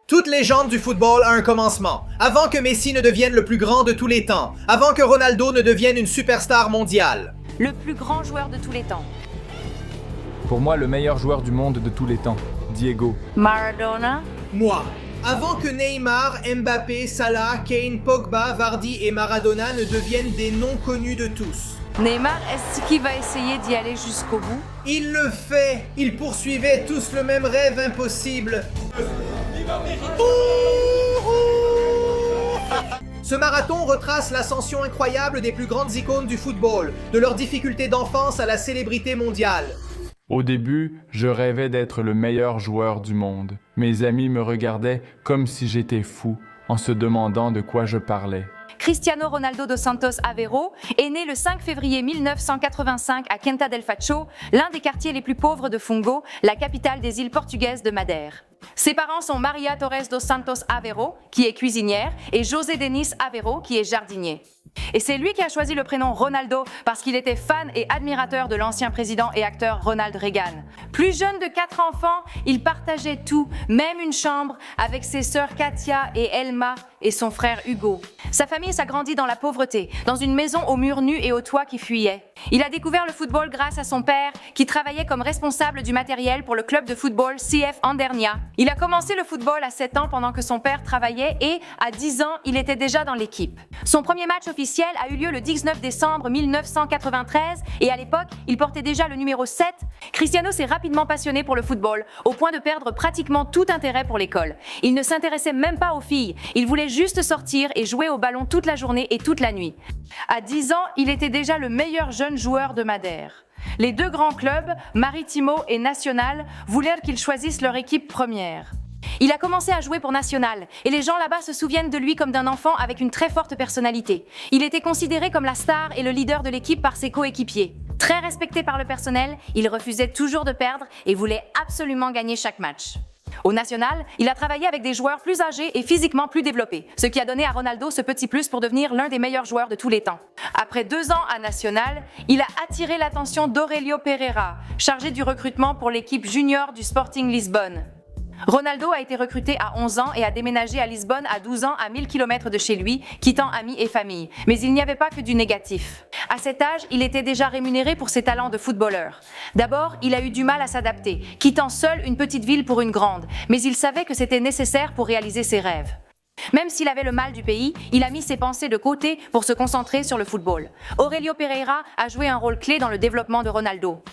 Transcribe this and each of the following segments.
Toute légende du football a un commencement. Avant que Messi ne devienne le plus grand de tous les temps. Avant que Ronaldo ne devienne une superstar mondiale. Le plus grand joueur de tous les temps. Pour moi, le meilleur joueur du monde de tous les temps, Diego. Maradona. Moi. Avant que Neymar, Mbappé, Salah, Kane, Pogba, Vardy et Maradona ne deviennent des noms connus de tous. Neymar, est-ce qu'il va essayer d'y aller jusqu'au bout? Il le fait. Ils poursuivaient tous le même rêve impossible. Ce marathon retrace l'ascension incroyable des plus grandes icônes du football, de leur difficulté d'enfance à la célébrité mondiale. Au début, je rêvais d'être le meilleur joueur du monde. Mes amis me regardaient comme si j'étais fou, en se demandant de quoi je parlais. Cristiano Ronaldo dos Santos Aveiro est né le 5 février 1985 à Quinta del Facho, l'un des quartiers les plus pauvres de Fungo, la capitale des îles portugaises de Madère. Ses parents sont Maria Torres dos Santos Aveiro, qui est cuisinière, et José Denis Aveiro, qui est jardinier. Et c'est lui qui a choisi le prénom Ronaldo parce qu'il était fan et admirateur de l'ancien président et acteur Ronald Reagan. Plus jeune de 4 enfants, il partageait tout, même une chambre, avec ses sœurs Katia et Elma et son frère Hugo. Sa famille s'agrandit dans la pauvreté, dans une maison aux murs nus et aux toits qui fuyaient. Il a découvert le football grâce à son père, qui travaillait comme responsable du matériel pour le club de football CF Andernia. Il a commencé le football à 7 ans pendant que son père travaillait et, à 10 ans, il était déjà dans l'équipe. Son premier match officiel a eu lieu le 19 décembre 1993 et à l'époque, il portait déjà le numéro 7. Cristiano s'est rapidement passionné pour le football, au point de perdre pratiquement tout intérêt pour l'école. Il ne s'intéressait même pas aux filles, il voulait juste sortir et jouer au ballon toute la journée et toute la nuit. À 10 ans, il était déjà le meilleur jeune joueur de Madère. Les deux grands clubs, Maritimo et Nacional, voulèrent qu'il choisisse leur équipe première. Il a commencé à jouer pour Nacional et les gens là-bas se souviennent de lui comme d'un enfant avec une très forte personnalité. Il était considéré comme la star et le leader de l'équipe par ses coéquipiers. Très respecté par le personnel, il refusait toujours de perdre et voulait absolument gagner chaque match. Au Nacional, il a travaillé avec des joueurs plus âgés et physiquement plus développés, ce qui a donné à Ronaldo ce petit plus pour devenir l'un des meilleurs joueurs de tous les temps. Après 2 ans à Nacional, il a attiré l'attention d'Aurelio Pereira, chargé du recrutement pour l'équipe junior du Sporting Lisbonne. Ronaldo a été recruté à 11 ans et a déménagé à Lisbonne à 12 ans à 1000 km de chez lui, quittant amis et famille. Mais il n'y avait pas que du négatif. À cet âge, il était déjà rémunéré pour ses talents de footballeur. D'abord, il a eu du mal à s'adapter, quittant seul une petite ville pour une grande, mais il savait que c'était nécessaire pour réaliser ses rêves. Même s'il avait le mal du pays, il a mis ses pensées de côté pour se concentrer sur le football. Aurelio Pereira a joué un rôle clé dans le développement de Ronaldo.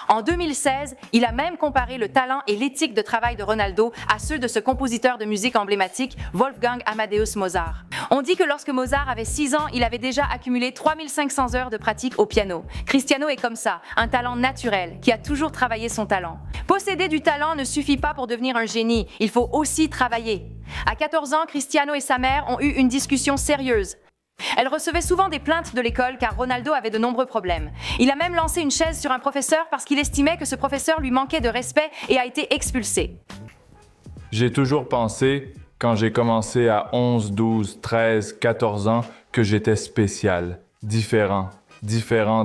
En 2016, il a même comparé le talent et l'éthique de travail de Ronaldo à ceux de ce compositeur de musique emblématique, Wolfgang Amadeus Mozart. On dit que lorsque Mozart avait 6 ans, il avait déjà accumulé 3500 heures de pratique au piano. Cristiano est comme ça, un talent naturel, qui a toujours travaillé son talent. Posséder du talent ne suffit pas pour devenir un génie, il faut aussi travailler. À 14 ans, Cristiano et sa mère ont eu une discussion sérieuse. Elle recevait souvent des plaintes de l'école car Ronaldo avait de nombreux problèmes. Il a même lancé une chaise sur un professeur parce qu'il estimait que ce professeur lui manquait de respect et a été expulsé. J'ai toujours pensé, quand j'ai commencé à 11, 12, 13, 14 ans, que j'étais spécial, différent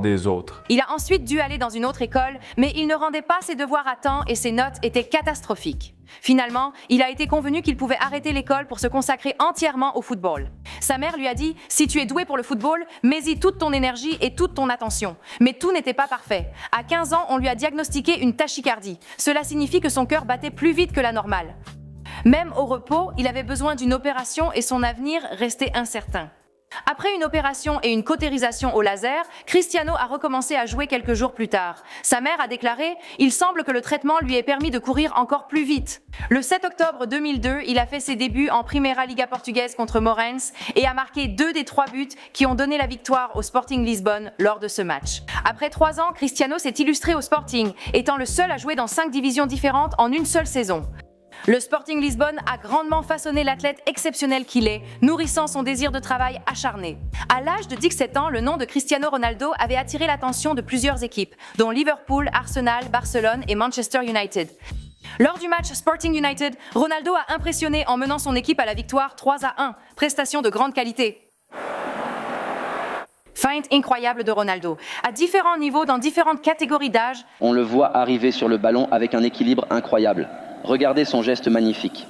des autres. Il a ensuite dû aller dans une autre école, mais il ne rendait pas ses devoirs à temps et ses notes étaient catastrophiques. Finalement, il a été convenu qu'il pouvait arrêter l'école pour se consacrer entièrement au football. Sa mère lui a dit « Si tu es doué pour le football, mets-y toute ton énergie et toute ton attention. » Mais tout n'était pas parfait. À 15 ans, on lui a diagnostiqué une tachycardie. Cela signifie que son cœur battait plus vite que la normale. Même au repos, il avait besoin d'une opération et son avenir restait incertain. Après une opération et une cautérisation au laser, Cristiano a recommencé à jouer quelques jours plus tard. Sa mère a déclaré « Il semble que le traitement lui ait permis de courir encore plus vite ». Le 7 octobre 2002, il a fait ses débuts en Primeira Liga portugaise contre Moreirense et a marqué 2 des 3 buts qui ont donné la victoire au Sporting Lisbonne lors de ce match. Après 3 ans, Cristiano s'est illustré au Sporting, étant le seul à jouer dans 5 divisions différentes en une seule saison. Le Sporting Lisbonne a grandement façonné l'athlète exceptionnel qu'il est, nourrissant son désir de travail acharné. À l'âge de 17 ans, le nom de Cristiano Ronaldo avait attiré l'attention de plusieurs équipes, dont Liverpool, Arsenal, Barcelone et Manchester United. Lors du match Sporting United, Ronaldo a impressionné en menant son équipe à la victoire 3-1, prestation de grande qualité. Feinte incroyable de Ronaldo. À différents niveaux, dans différentes catégories d'âge, on le voit arriver sur le ballon avec un équilibre incroyable. Regardez son geste magnifique.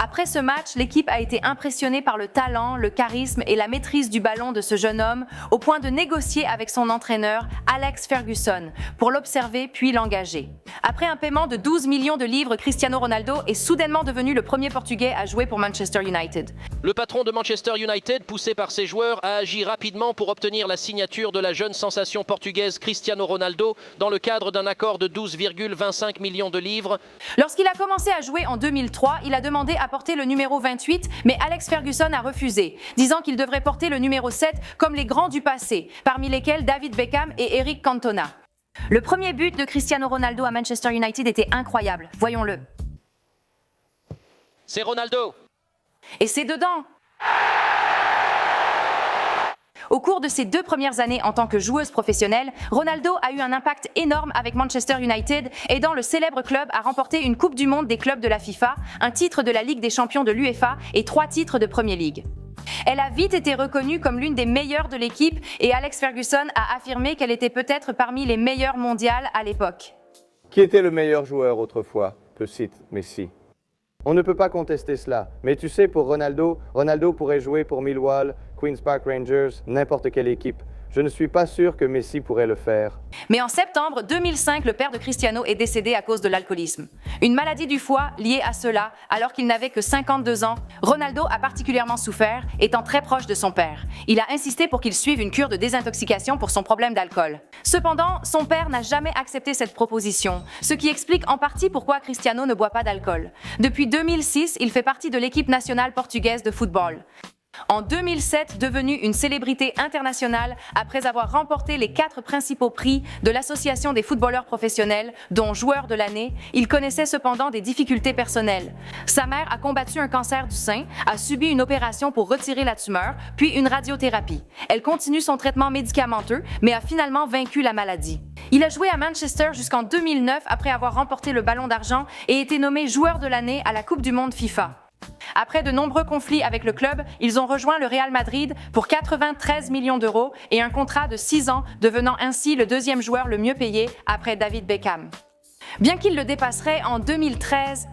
Après ce match, l'équipe a été impressionnée par le talent, le charisme et la maîtrise du ballon de ce jeune homme, au point de négocier avec son entraîneur, Alex Ferguson, pour l'observer puis l'engager. Après un paiement de 12 millions de livres, Cristiano Ronaldo est soudainement devenu le premier Portugais à jouer pour Manchester United. Le patron de Manchester United, poussé par ses joueurs, a agi rapidement pour obtenir la signature de la jeune sensation portugaise Cristiano Ronaldo dans le cadre d'un accord de 12,25 millions de livres. Lorsqu'il a commencé à jouer en 2003, il a demandé à porter le numéro 28, mais Alex Ferguson a refusé, disant qu'il devrait porter le numéro 7 comme les grands du passé, parmi lesquels David Beckham et Eric Cantona. Le premier but de Cristiano Ronaldo à Manchester United était incroyable, voyons-le. C'est Ronaldo. Et c'est dedans! Au cours de ses 2 premières années en tant que joueuse professionnelle, Ronaldo a eu un impact énorme avec Manchester United, aidant le célèbre club à remporter une Coupe du Monde des clubs de la FIFA, un titre de la Ligue des champions de l'UEFA et 3 titres de Premier League. Elle a vite été reconnue comme l'une des meilleures de l'équipe et Alex Ferguson a affirmé qu'elle était peut-être parmi les meilleures mondiales à l'époque. Qui était le meilleur joueur autrefois? Peut-être Messi. On ne peut pas contester cela, mais tu sais, pour Ronaldo, Ronaldo pourrait jouer pour Millwall, Queen's Park Rangers, n'importe quelle équipe. Je ne suis pas sûr que Messi pourrait le faire. Mais en septembre 2005, le père de Cristiano est décédé à cause de l'alcoolisme. Une maladie du foie liée à cela, alors qu'il n'avait que 52 ans, Ronaldo a particulièrement souffert, étant très proche de son père. Il a insisté pour qu'il suive une cure de désintoxication pour son problème d'alcool. Cependant, son père n'a jamais accepté cette proposition, ce qui explique en partie pourquoi Cristiano ne boit pas d'alcool. Depuis 2006, il fait partie de l'équipe nationale portugaise de football. En 2007, devenu une célébrité internationale après avoir remporté les 4 principaux prix de l'Association des footballeurs professionnels, dont joueur de l'année, il connaissait cependant des difficultés personnelles. Sa mère a combattu un cancer du sein, a subi une opération pour retirer la tumeur, puis une radiothérapie. Elle continue son traitement médicamenteux, mais a finalement vaincu la maladie. Il a joué à Manchester jusqu'en 2009 après avoir remporté le Ballon d'Argent et été nommé joueur de l'année à la Coupe du Monde FIFA. Après de nombreux conflits avec le club, ils ont rejoint le Real Madrid pour 93 millions d'euros et un contrat de 6 ans, devenant ainsi le 2e joueur le mieux payé après David Beckham. Bien qu'il le dépasserait en 2013,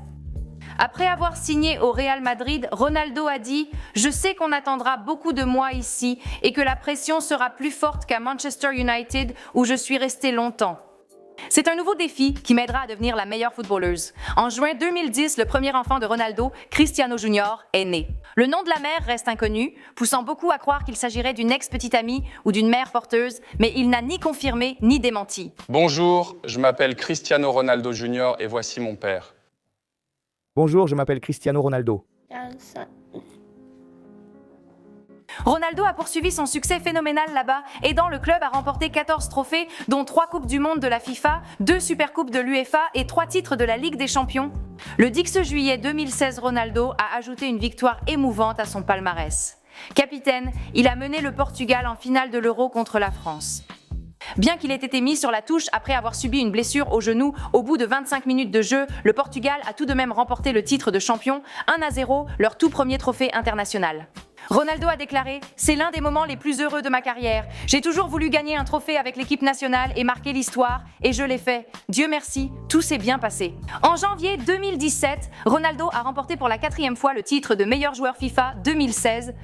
après avoir signé au Real Madrid, Ronaldo a dit « Je sais qu'on attendra beaucoup de moi ici et que la pression sera plus forte qu'à Manchester United où je suis resté longtemps. » C'est un nouveau défi qui m'aidera à devenir la meilleure footballeuse. En juin 2010, le premier enfant de Ronaldo, Cristiano Junior, est né. Le nom de la mère reste inconnu, poussant beaucoup à croire qu'il s'agirait d'une ex-petite amie ou d'une mère porteuse, mais il n'a ni confirmé ni démenti. Bonjour, je m'appelle Cristiano Ronaldo Junior et voici mon père. Bonjour, je m'appelle Cristiano Ronaldo. Ronaldo a poursuivi son succès phénoménal là-bas, aidant le club à remporter 14 trophées, dont 3 Coupes du Monde de la FIFA, 2 Supercoupes de l'UEFA et 3 titres de la Ligue des Champions. Le 10 juillet 2016, Ronaldo a ajouté une victoire émouvante à son palmarès. Capitaine, il a mené le Portugal en finale de l'Euro contre la France. Bien qu'il ait été mis sur la touche après avoir subi une blessure au genou, au bout de 25 minutes de jeu, le Portugal a tout de même remporté le titre de champion, 1-0, leur tout premier trophée international. Ronaldo a déclaré « C'est l'un des moments les plus heureux de ma carrière. J'ai toujours voulu gagner un trophée avec l'équipe nationale et marquer l'histoire, et je l'ai fait. Dieu merci, tout s'est bien passé. » En janvier 2017, Ronaldo a remporté pour la 4e fois le titre de meilleur joueur FIFA 2016.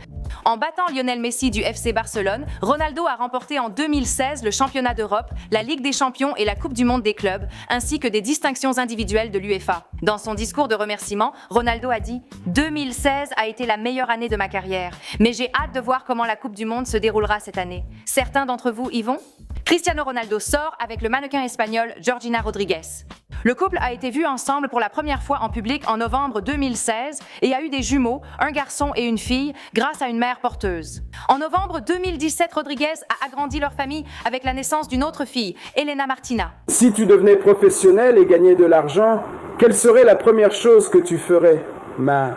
En battant Lionel Messi du FC Barcelone, Ronaldo a remporté en 2016 le championnat d'Europe, la Ligue des champions et la Coupe du Monde des clubs, ainsi que des distinctions individuelles de l'UEFA. Dans son discours de remerciement, Ronaldo a dit « 2016 a été la meilleure année de ma carrière, mais j'ai hâte de voir comment la Coupe du Monde se déroulera cette année. Certains d'entre vous y vont ?» Cristiano Ronaldo sort avec le mannequin espagnol Georgina Rodriguez. Le couple a été vu ensemble pour la première fois en public en novembre 2016 et a eu des jumeaux, un garçon et une fille, grâce à une mère porteuse. En novembre 2017, Rodriguez a agrandi leur famille avec la naissance d'une autre fille, Elena Martina. Si tu devenais professionnel et gagnais de l'argent, quelle serait la première chose que tu ferais? Ma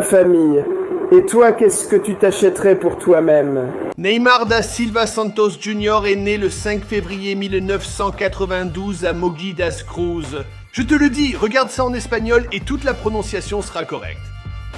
famille. Et toi, qu'est-ce que tu t'achèterais pour toi-même? Neymar da Silva Santos Jr. est né le 5 février 1992 à Mogi das Cruz. Je te le dis, regarde ça en espagnol et toute la prononciation sera correcte.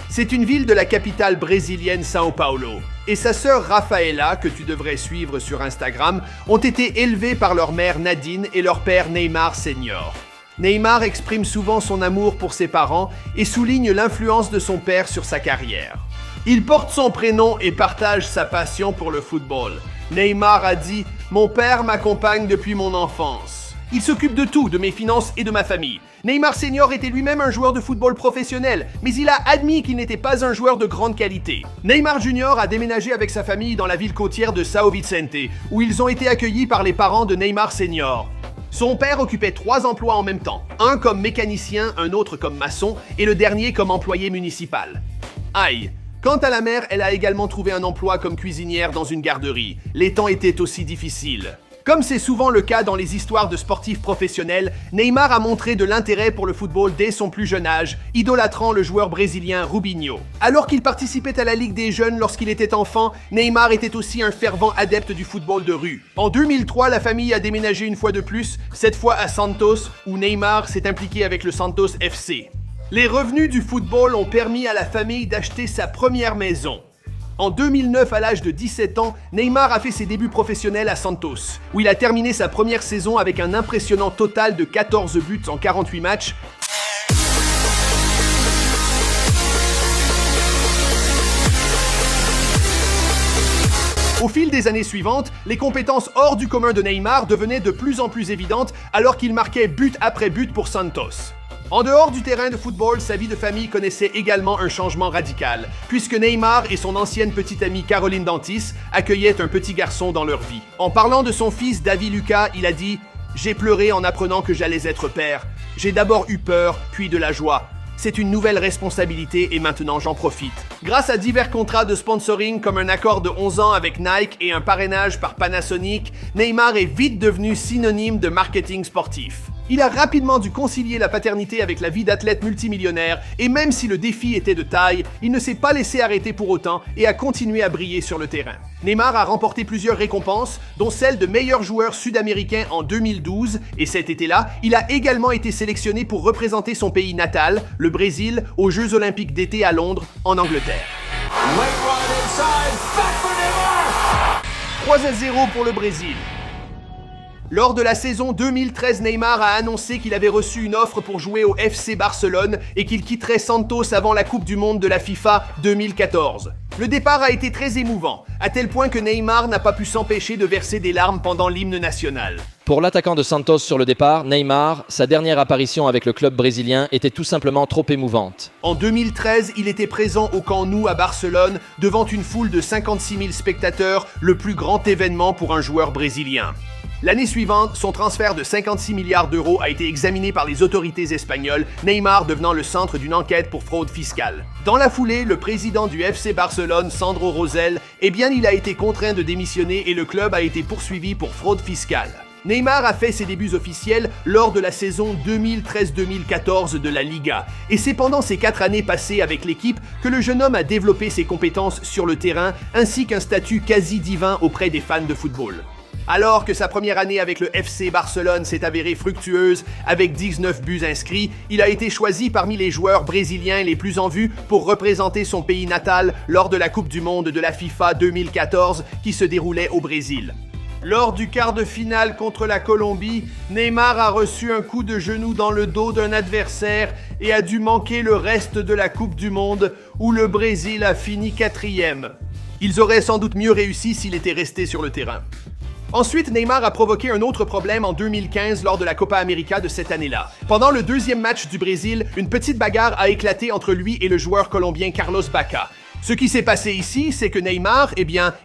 C'est une ville de la capitale brésilienne São Paulo. Et sa sœur Rafaela, que tu devrais suivre sur Instagram, ont été élevés par leur mère Nadine et leur père Neymar Senior. Neymar exprime souvent son amour pour ses parents et souligne l'influence de son père sur sa carrière. Il porte son prénom et partage sa passion pour le football. Neymar a dit « Mon père m'accompagne depuis mon enfance. Il s'occupe de tout, de mes finances et de ma famille. » Neymar Senior était lui-même un joueur de football professionnel, mais il a admis qu'il n'était pas un joueur de grande qualité. Neymar Junior a déménagé avec sa famille dans la ville côtière de São Vicente, où ils ont été accueillis par les parents de Neymar Senior. Son père occupait 3 emplois en même temps, un comme mécanicien, un autre comme maçon et le dernier comme employé municipal. Aïe! Quant à la mère, elle a également trouvé un emploi comme cuisinière dans une garderie. Les temps étaient aussi difficiles. Comme c'est souvent le cas dans les histoires de sportifs professionnels, Neymar a montré de l'intérêt pour le football dès son plus jeune âge, idolâtrant le joueur brésilien Rubinho. Alors qu'il participait à la Ligue des Jeunes lorsqu'il était enfant, Neymar était aussi un fervent adepte du football de rue. En 2003, la famille a déménagé une fois de plus, cette fois à Santos, où Neymar s'est impliqué avec le Santos FC. Les revenus du football ont permis à la famille d'acheter sa première maison. En 2009, à l'âge de 17 ans, Neymar a fait ses débuts professionnels à Santos, où il a terminé sa première saison avec un impressionnant total de 14 buts en 48 matchs. Au fil des années suivantes, les compétences hors du commun de Neymar devenaient de plus en plus évidentes alors qu'il marquait but après but pour Santos. En dehors du terrain de football, sa vie de famille connaissait également un changement radical, puisque Neymar et son ancienne petite amie Caroline Dantis accueillaient un petit garçon dans leur vie. En parlant de son fils David Lucas, il a dit « J'ai pleuré en apprenant que j'allais être père. J'ai d'abord eu peur, puis de la joie. C'est une nouvelle responsabilité et maintenant j'en profite. » Grâce à divers contrats de sponsoring comme un accord de 11 ans avec Nike et un parrainage par Panasonic, Neymar est vite devenu synonyme de marketing sportif. Il a rapidement dû concilier la paternité avec la vie d'athlète multimillionnaire et même si le défi était de taille, il ne s'est pas laissé arrêter pour autant et a continué à briller sur le terrain. Neymar a remporté plusieurs récompenses, dont celle de meilleur joueur sud-américain en 2012 et cet été-là, il a également été sélectionné pour représenter son pays natal, le Brésil, aux Jeux Olympiques d'été à Londres, en Angleterre. 3-0 pour le Brésil. Lors de la saison 2013, Neymar a annoncé qu'il avait reçu une offre pour jouer au FC Barcelone et qu'il quitterait Santos avant la Coupe du Monde de la FIFA 2014. Le départ a été très émouvant, à tel point que Neymar n'a pas pu s'empêcher de verser des larmes pendant l'hymne national. Pour l'attaquant de Santos sur le départ, Neymar, sa dernière apparition avec le club brésilien était tout simplement trop émouvante. En 2013, il était présent au Camp Nou à Barcelone, devant une foule de 56 000 spectateurs, le plus grand événement pour un joueur brésilien. L'année suivante, son transfert de 56 milliards d'euros a été examiné par les autorités espagnoles, Neymar devenant le centre d'une enquête pour fraude fiscale. Dans la foulée, le président du FC Barcelone, Sandro Rosell, il a été contraint de démissionner et le club a été poursuivi pour fraude fiscale. Neymar a fait ses débuts officiels lors de la saison 2013-2014 de la Liga, et c'est pendant ces 4 années passées avec l'équipe que le jeune homme a développé ses compétences sur le terrain ainsi qu'un statut quasi divin auprès des fans de football. Alors que sa première année avec le FC Barcelone s'est avérée fructueuse avec 19 buts inscrits, il a été choisi parmi les joueurs brésiliens les plus en vue pour représenter son pays natal lors de la Coupe du Monde de la FIFA 2014 qui se déroulait au Brésil. Lors du quart de finale contre la Colombie, Neymar a reçu un coup de genou dans le dos d'un adversaire et a dû manquer le reste de la Coupe du Monde où le Brésil a fini 4e. Ils auraient sans doute mieux réussi s'il était resté sur le terrain. Ensuite, Neymar a provoqué un autre problème en 2015 lors de la Copa América de cette année-là. Pendant le deuxième match du Brésil, une petite bagarre a éclaté entre lui et le joueur colombien Carlos Bacca. Ce qui s'est passé ici, c'est que Neymar,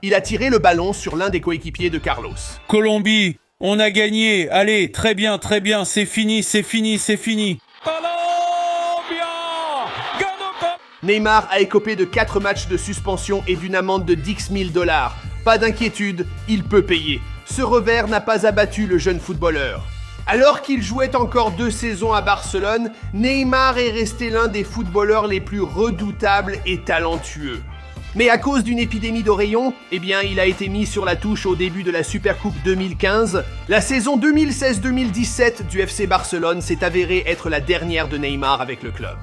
il a tiré le ballon sur l'un des coéquipiers de Carlos. Colombie, on a gagné. Allez, très bien, c'est fini, c'est fini, c'est fini. Neymar a écopé de 4 matchs de suspension et d'une amende de 10 000 $. Pas d'inquiétude, il peut payer. Ce revers n'a pas abattu le jeune footballeur. Alors qu'il jouait encore 2 saisons à Barcelone, Neymar est resté l'un des footballeurs les plus redoutables et talentueux. Mais à cause d'une épidémie d'oreillons, eh bien, il a été mis sur la touche au début de la Supercoupe 2015. La saison 2016-2017 du FC Barcelone s'est avérée être la dernière de Neymar avec le club.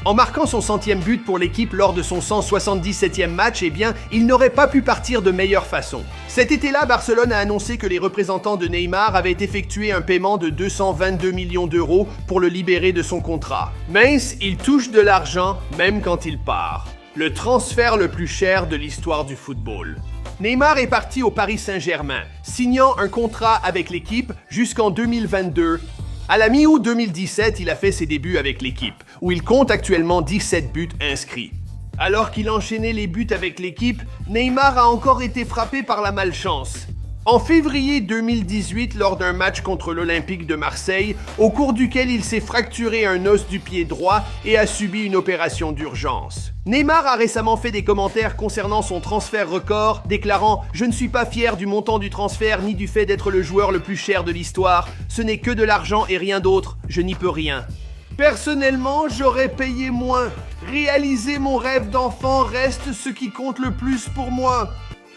En marquant son 100e but pour l'équipe lors de son 177e match, eh bien, il n'aurait pas pu partir de meilleure façon. Cet été-là, Barcelone a annoncé que les représentants de Neymar avaient effectué un paiement de 222 millions d'euros pour le libérer de son contrat. Mince, il touche de l'argent même quand il part. Le transfert le plus cher de l'histoire du football. Neymar est parti au Paris Saint-Germain, signant un contrat avec l'équipe jusqu'en 2022. À la mi-août 2017, il a fait ses débuts avec l'équipe, où il compte actuellement 17 buts inscrits. Alors qu'il enchaînait les buts avec l'équipe, Neymar a encore été frappé par la malchance. En février 2018, lors d'un match contre l'Olympique de Marseille, au cours duquel il s'est fracturé un os du pied droit et a subi une opération d'urgence. Neymar a récemment fait des commentaires concernant son transfert record, déclarant « Je ne suis pas fier du montant du transfert ni du fait d'être le joueur le plus cher de l'histoire. Ce n'est que de l'argent et rien d'autre. Je n'y peux rien. » Personnellement, j'aurais payé moins. Réaliser mon rêve d'enfant reste ce qui compte le plus pour moi.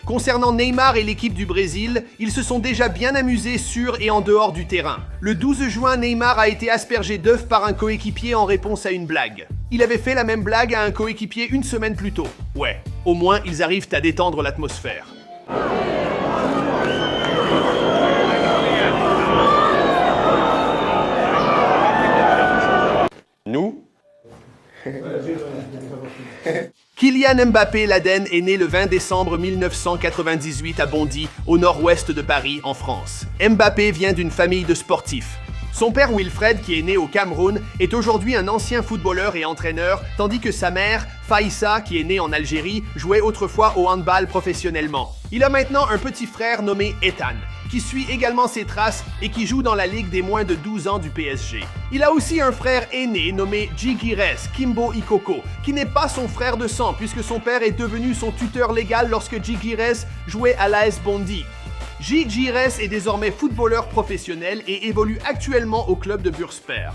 Concernant Neymar et l'équipe du Brésil, ils se sont déjà bien amusés sur et en dehors du terrain. Le 12 juin, Neymar a été aspergé d'œufs par un coéquipier en réponse à une blague. Il avait fait la même blague à un coéquipier une semaine plus tôt. Ouais, au moins ils arrivent à détendre l'atmosphère. Nous? Kylian Mbappé Laden est né le 20 décembre 1998 à Bondy, au nord-ouest de Paris, en France. Mbappé vient d'une famille de sportifs. Son père Wilfred, qui est né au Cameroun, est aujourd'hui un ancien footballeur et entraîneur, tandis que sa mère, Faïssa, qui est née en Algérie, jouait autrefois au handball professionnellement. Il a maintenant un petit frère nommé Ethan, qui suit également ses traces et qui joue dans la ligue des moins de 12 ans du PSG. Il a aussi un frère aîné nommé Djigirès Kimbo Ikoko, qui n'est pas son frère de sang puisque son père est devenu son tuteur légal lorsque Djigirès jouait à l'AS Bondy. Djigirès est désormais footballeur professionnel et évolue actuellement au club de Burspère.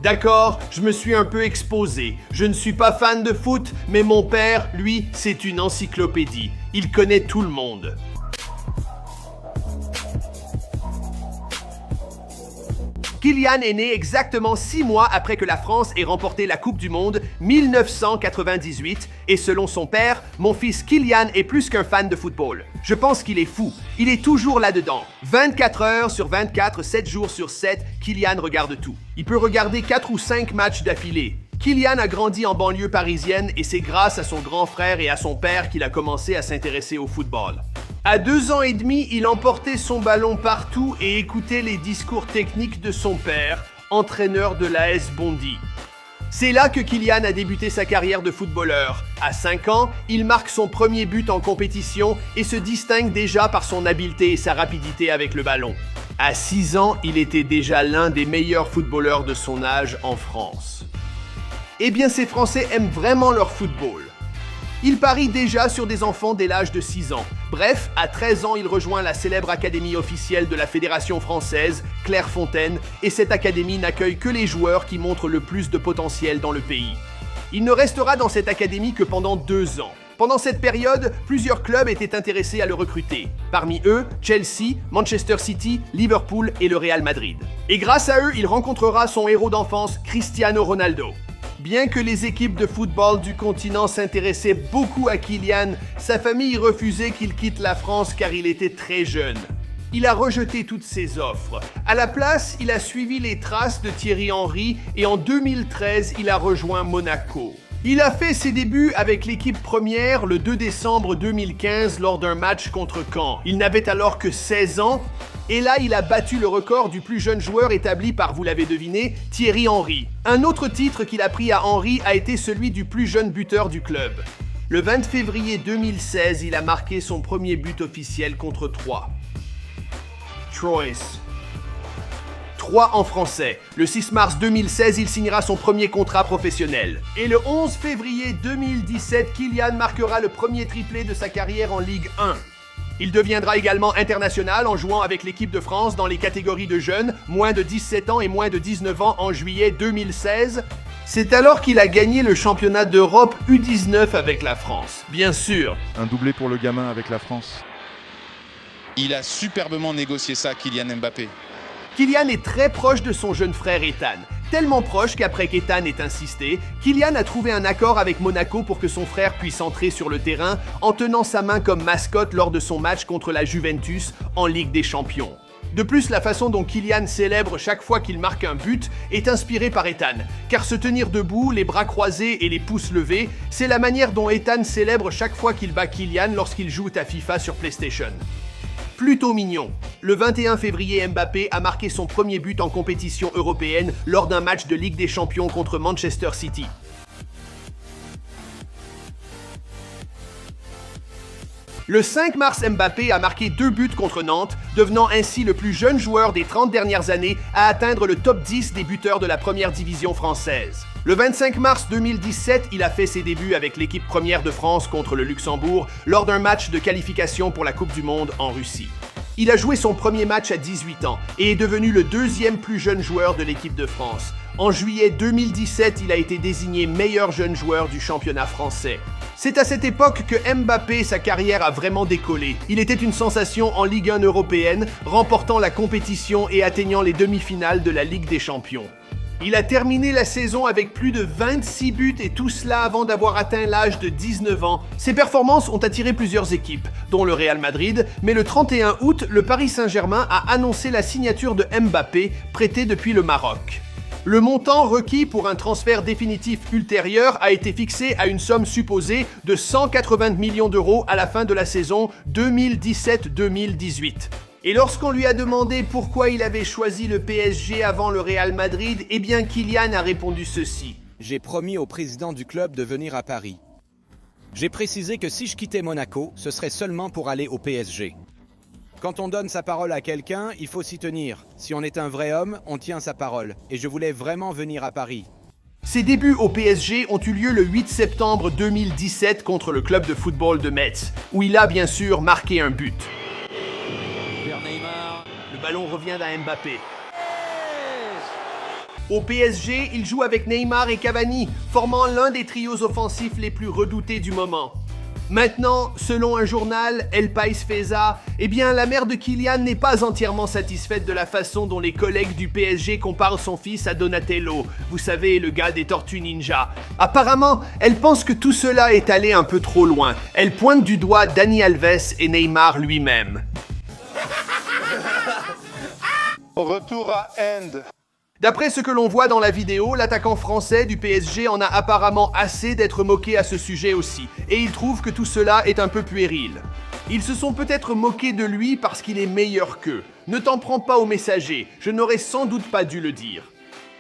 D'accord, je me suis un peu exposé. Je ne suis pas fan de foot, mais mon père, lui, c'est une encyclopédie. Il connaît tout le monde. Kylian est né exactement 6 mois après que la France ait remporté la Coupe du Monde 1998 et selon son père, mon fils Kylian est plus qu'un fan de football. Je pense qu'il est fou. Il est toujours là-dedans. 24 heures sur 24, 7 jours sur 7, Kylian regarde tout. Il peut regarder 4 ou 5 matchs d'affilée. Kylian a grandi en banlieue parisienne et c'est grâce à son grand frère et à son père qu'il a commencé à s'intéresser au football. À 2 ans et demi, il emportait son ballon partout et écoutait les discours techniques de son père, entraîneur de l'AS Bondy. C'est là que Kylian a débuté sa carrière de footballeur. À 5 ans, il marque son premier but en compétition et se distingue déjà par son habileté et sa rapidité avec le ballon. À 6 ans, il était déjà l'un des meilleurs footballeurs de son âge en France. Eh bien, ces Français aiment vraiment leur football. Il parie déjà sur des enfants dès l'âge de 6 ans. Bref, à 13 ans, il rejoint la célèbre académie officielle de la Fédération française, Clairefontaine, et cette académie n'accueille que les joueurs qui montrent le plus de potentiel dans le pays. Il ne restera dans cette académie que pendant 2 ans. Pendant cette période, plusieurs clubs étaient intéressés à le recruter. Parmi eux, Chelsea, Manchester City, Liverpool et le Real Madrid. Et grâce à eux, il rencontrera son héros d'enfance, Cristiano Ronaldo. Bien que les équipes de football du continent s'intéressaient beaucoup à Kylian, sa famille refusait qu'il quitte la France car il était très jeune. Il a rejeté toutes ses offres. À la place, il a suivi les traces de Thierry Henry et en 2013, il a rejoint Monaco. Il a fait ses débuts avec l'équipe première le 2 décembre 2015 lors d'un match contre Caen. Il n'avait alors que 16 ans et là, il a battu le record du plus jeune joueur établi par, vous l'avez deviné, Thierry Henry. Un autre titre qu'il a pris à Henry a été celui du plus jeune buteur du club. Le 20 février 2016, il a marqué son premier but officiel contre Troyes. Troyes en français. Le 6 mars 2016, il signera son premier contrat professionnel. Et le 11 février 2017, Kylian marquera le premier triplé de sa carrière en Ligue 1. Il deviendra également international en jouant avec l'équipe de France dans les catégories de jeunes, moins de 17 ans et moins de 19 ans en juillet 2016. C'est alors qu'il a gagné le championnat d'Europe U19 avec la France, bien sûr. Un doublé pour le gamin avec la France. Il a superbement négocié ça, Kylian Mbappé. Kylian est très proche de son jeune frère Ethan. Tellement proche qu'après qu'Ethan ait insisté, Kylian a trouvé un accord avec Monaco pour que son frère puisse entrer sur le terrain en tenant sa main comme mascotte lors de son match contre la Juventus en Ligue des Champions. De plus, la façon dont Kylian célèbre chaque fois qu'il marque un but est inspirée par Ethan, car se tenir debout, les bras croisés et les pouces levés, c'est la manière dont Ethan célèbre chaque fois qu'il bat Kylian lorsqu'il joue à FIFA sur PlayStation. Plutôt mignon. Le 21 février, Mbappé a marqué son premier but en compétition européenne lors d'un match de Ligue des Champions contre Manchester City. Le 5 mars, Mbappé a marqué 2 buts contre Nantes, devenant ainsi le plus jeune joueur des 30 dernières années à atteindre le top 10 des buteurs de la première division française. Le 25 mars 2017, il a fait ses débuts avec l'équipe première de France contre le Luxembourg lors d'un match de qualification pour la Coupe du Monde en Russie. Il a joué son premier match à 18 ans et est devenu le deuxième plus jeune joueur de l'équipe de France. En juillet 2017, il a été désigné meilleur jeune joueur du championnat français. C'est à cette époque que Mbappé, sa carrière a vraiment décollé. Il était une sensation en Ligue 1 européenne, remportant la compétition et atteignant les demi-finales de la Ligue des Champions. Il a terminé la saison avec plus de 26 buts et tout cela avant d'avoir atteint l'âge de 19 ans. Ses performances ont attiré plusieurs équipes, dont le Real Madrid, mais le 31 août, le Paris Saint-Germain a annoncé la signature de Mbappé, prêté depuis le Maroc. Le montant requis pour un transfert définitif ultérieur a été fixé à une somme supposée de 180 millions d'euros à la fin de la saison 2017-2018. Et lorsqu'on lui a demandé pourquoi il avait choisi le PSG avant le Real Madrid, eh bien Kylian a répondu ceci. J'ai promis au président du club de venir à Paris. J'ai précisé que si je quittais Monaco, ce serait seulement pour aller au PSG. Quand on donne sa parole à quelqu'un, il faut s'y tenir. Si on est un vrai homme, on tient sa parole. Et je voulais vraiment venir à Paris. Ses débuts au PSG ont eu lieu le 8 septembre 2017 contre le club de football de Metz, où il a bien sûr marqué un but. Le ballon revient à Mbappé. Au PSG, il joue avec Neymar et Cavani, formant l'un des trios offensifs les plus redoutés du moment. Maintenant, selon un journal, El País Feza, eh bien la mère de Kylian n'est pas entièrement satisfaite de la façon dont les collègues du PSG comparent son fils à Donatello, vous savez, le gars des Tortues Ninja. Apparemment, elle pense que tout cela est allé un peu trop loin. Elle pointe du doigt Dani Alves et Neymar lui-même. Retour à End. D'après ce que l'on voit dans la vidéo, l'attaquant français du PSG en a apparemment assez d'être moqué à ce sujet aussi, et il trouve que tout cela est un peu puéril. Ils se sont peut-être moqués de lui parce qu'il est meilleur qu'eux. Ne t'en prends pas au messager, je n'aurais sans doute pas dû le dire.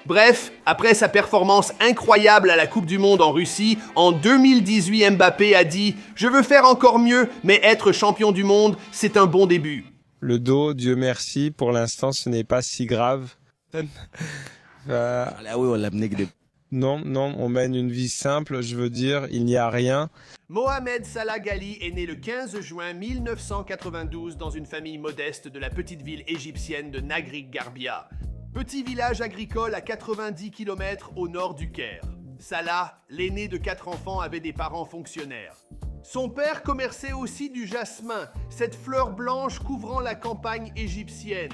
Bref, après sa performance incroyable à la Coupe du Monde en Russie, en 2018, Mbappé a dit « Je veux faire encore mieux, mais être champion du monde, c'est un bon début. » Le dos, Dieu merci, pour l'instant ce n'est pas si grave. Non, on mène une vie simple, je veux dire, il n'y a rien. Mohamed Salah Ghali est né le 15 juin 1992 dans une famille modeste de la petite ville égyptienne de Nagrik Garbia. Petit village agricole à 90 km au nord du Caire. Salah, l'aîné de 4 enfants, avait des parents fonctionnaires. Son père commerçait aussi du jasmin, cette fleur blanche couvrant la campagne égyptienne.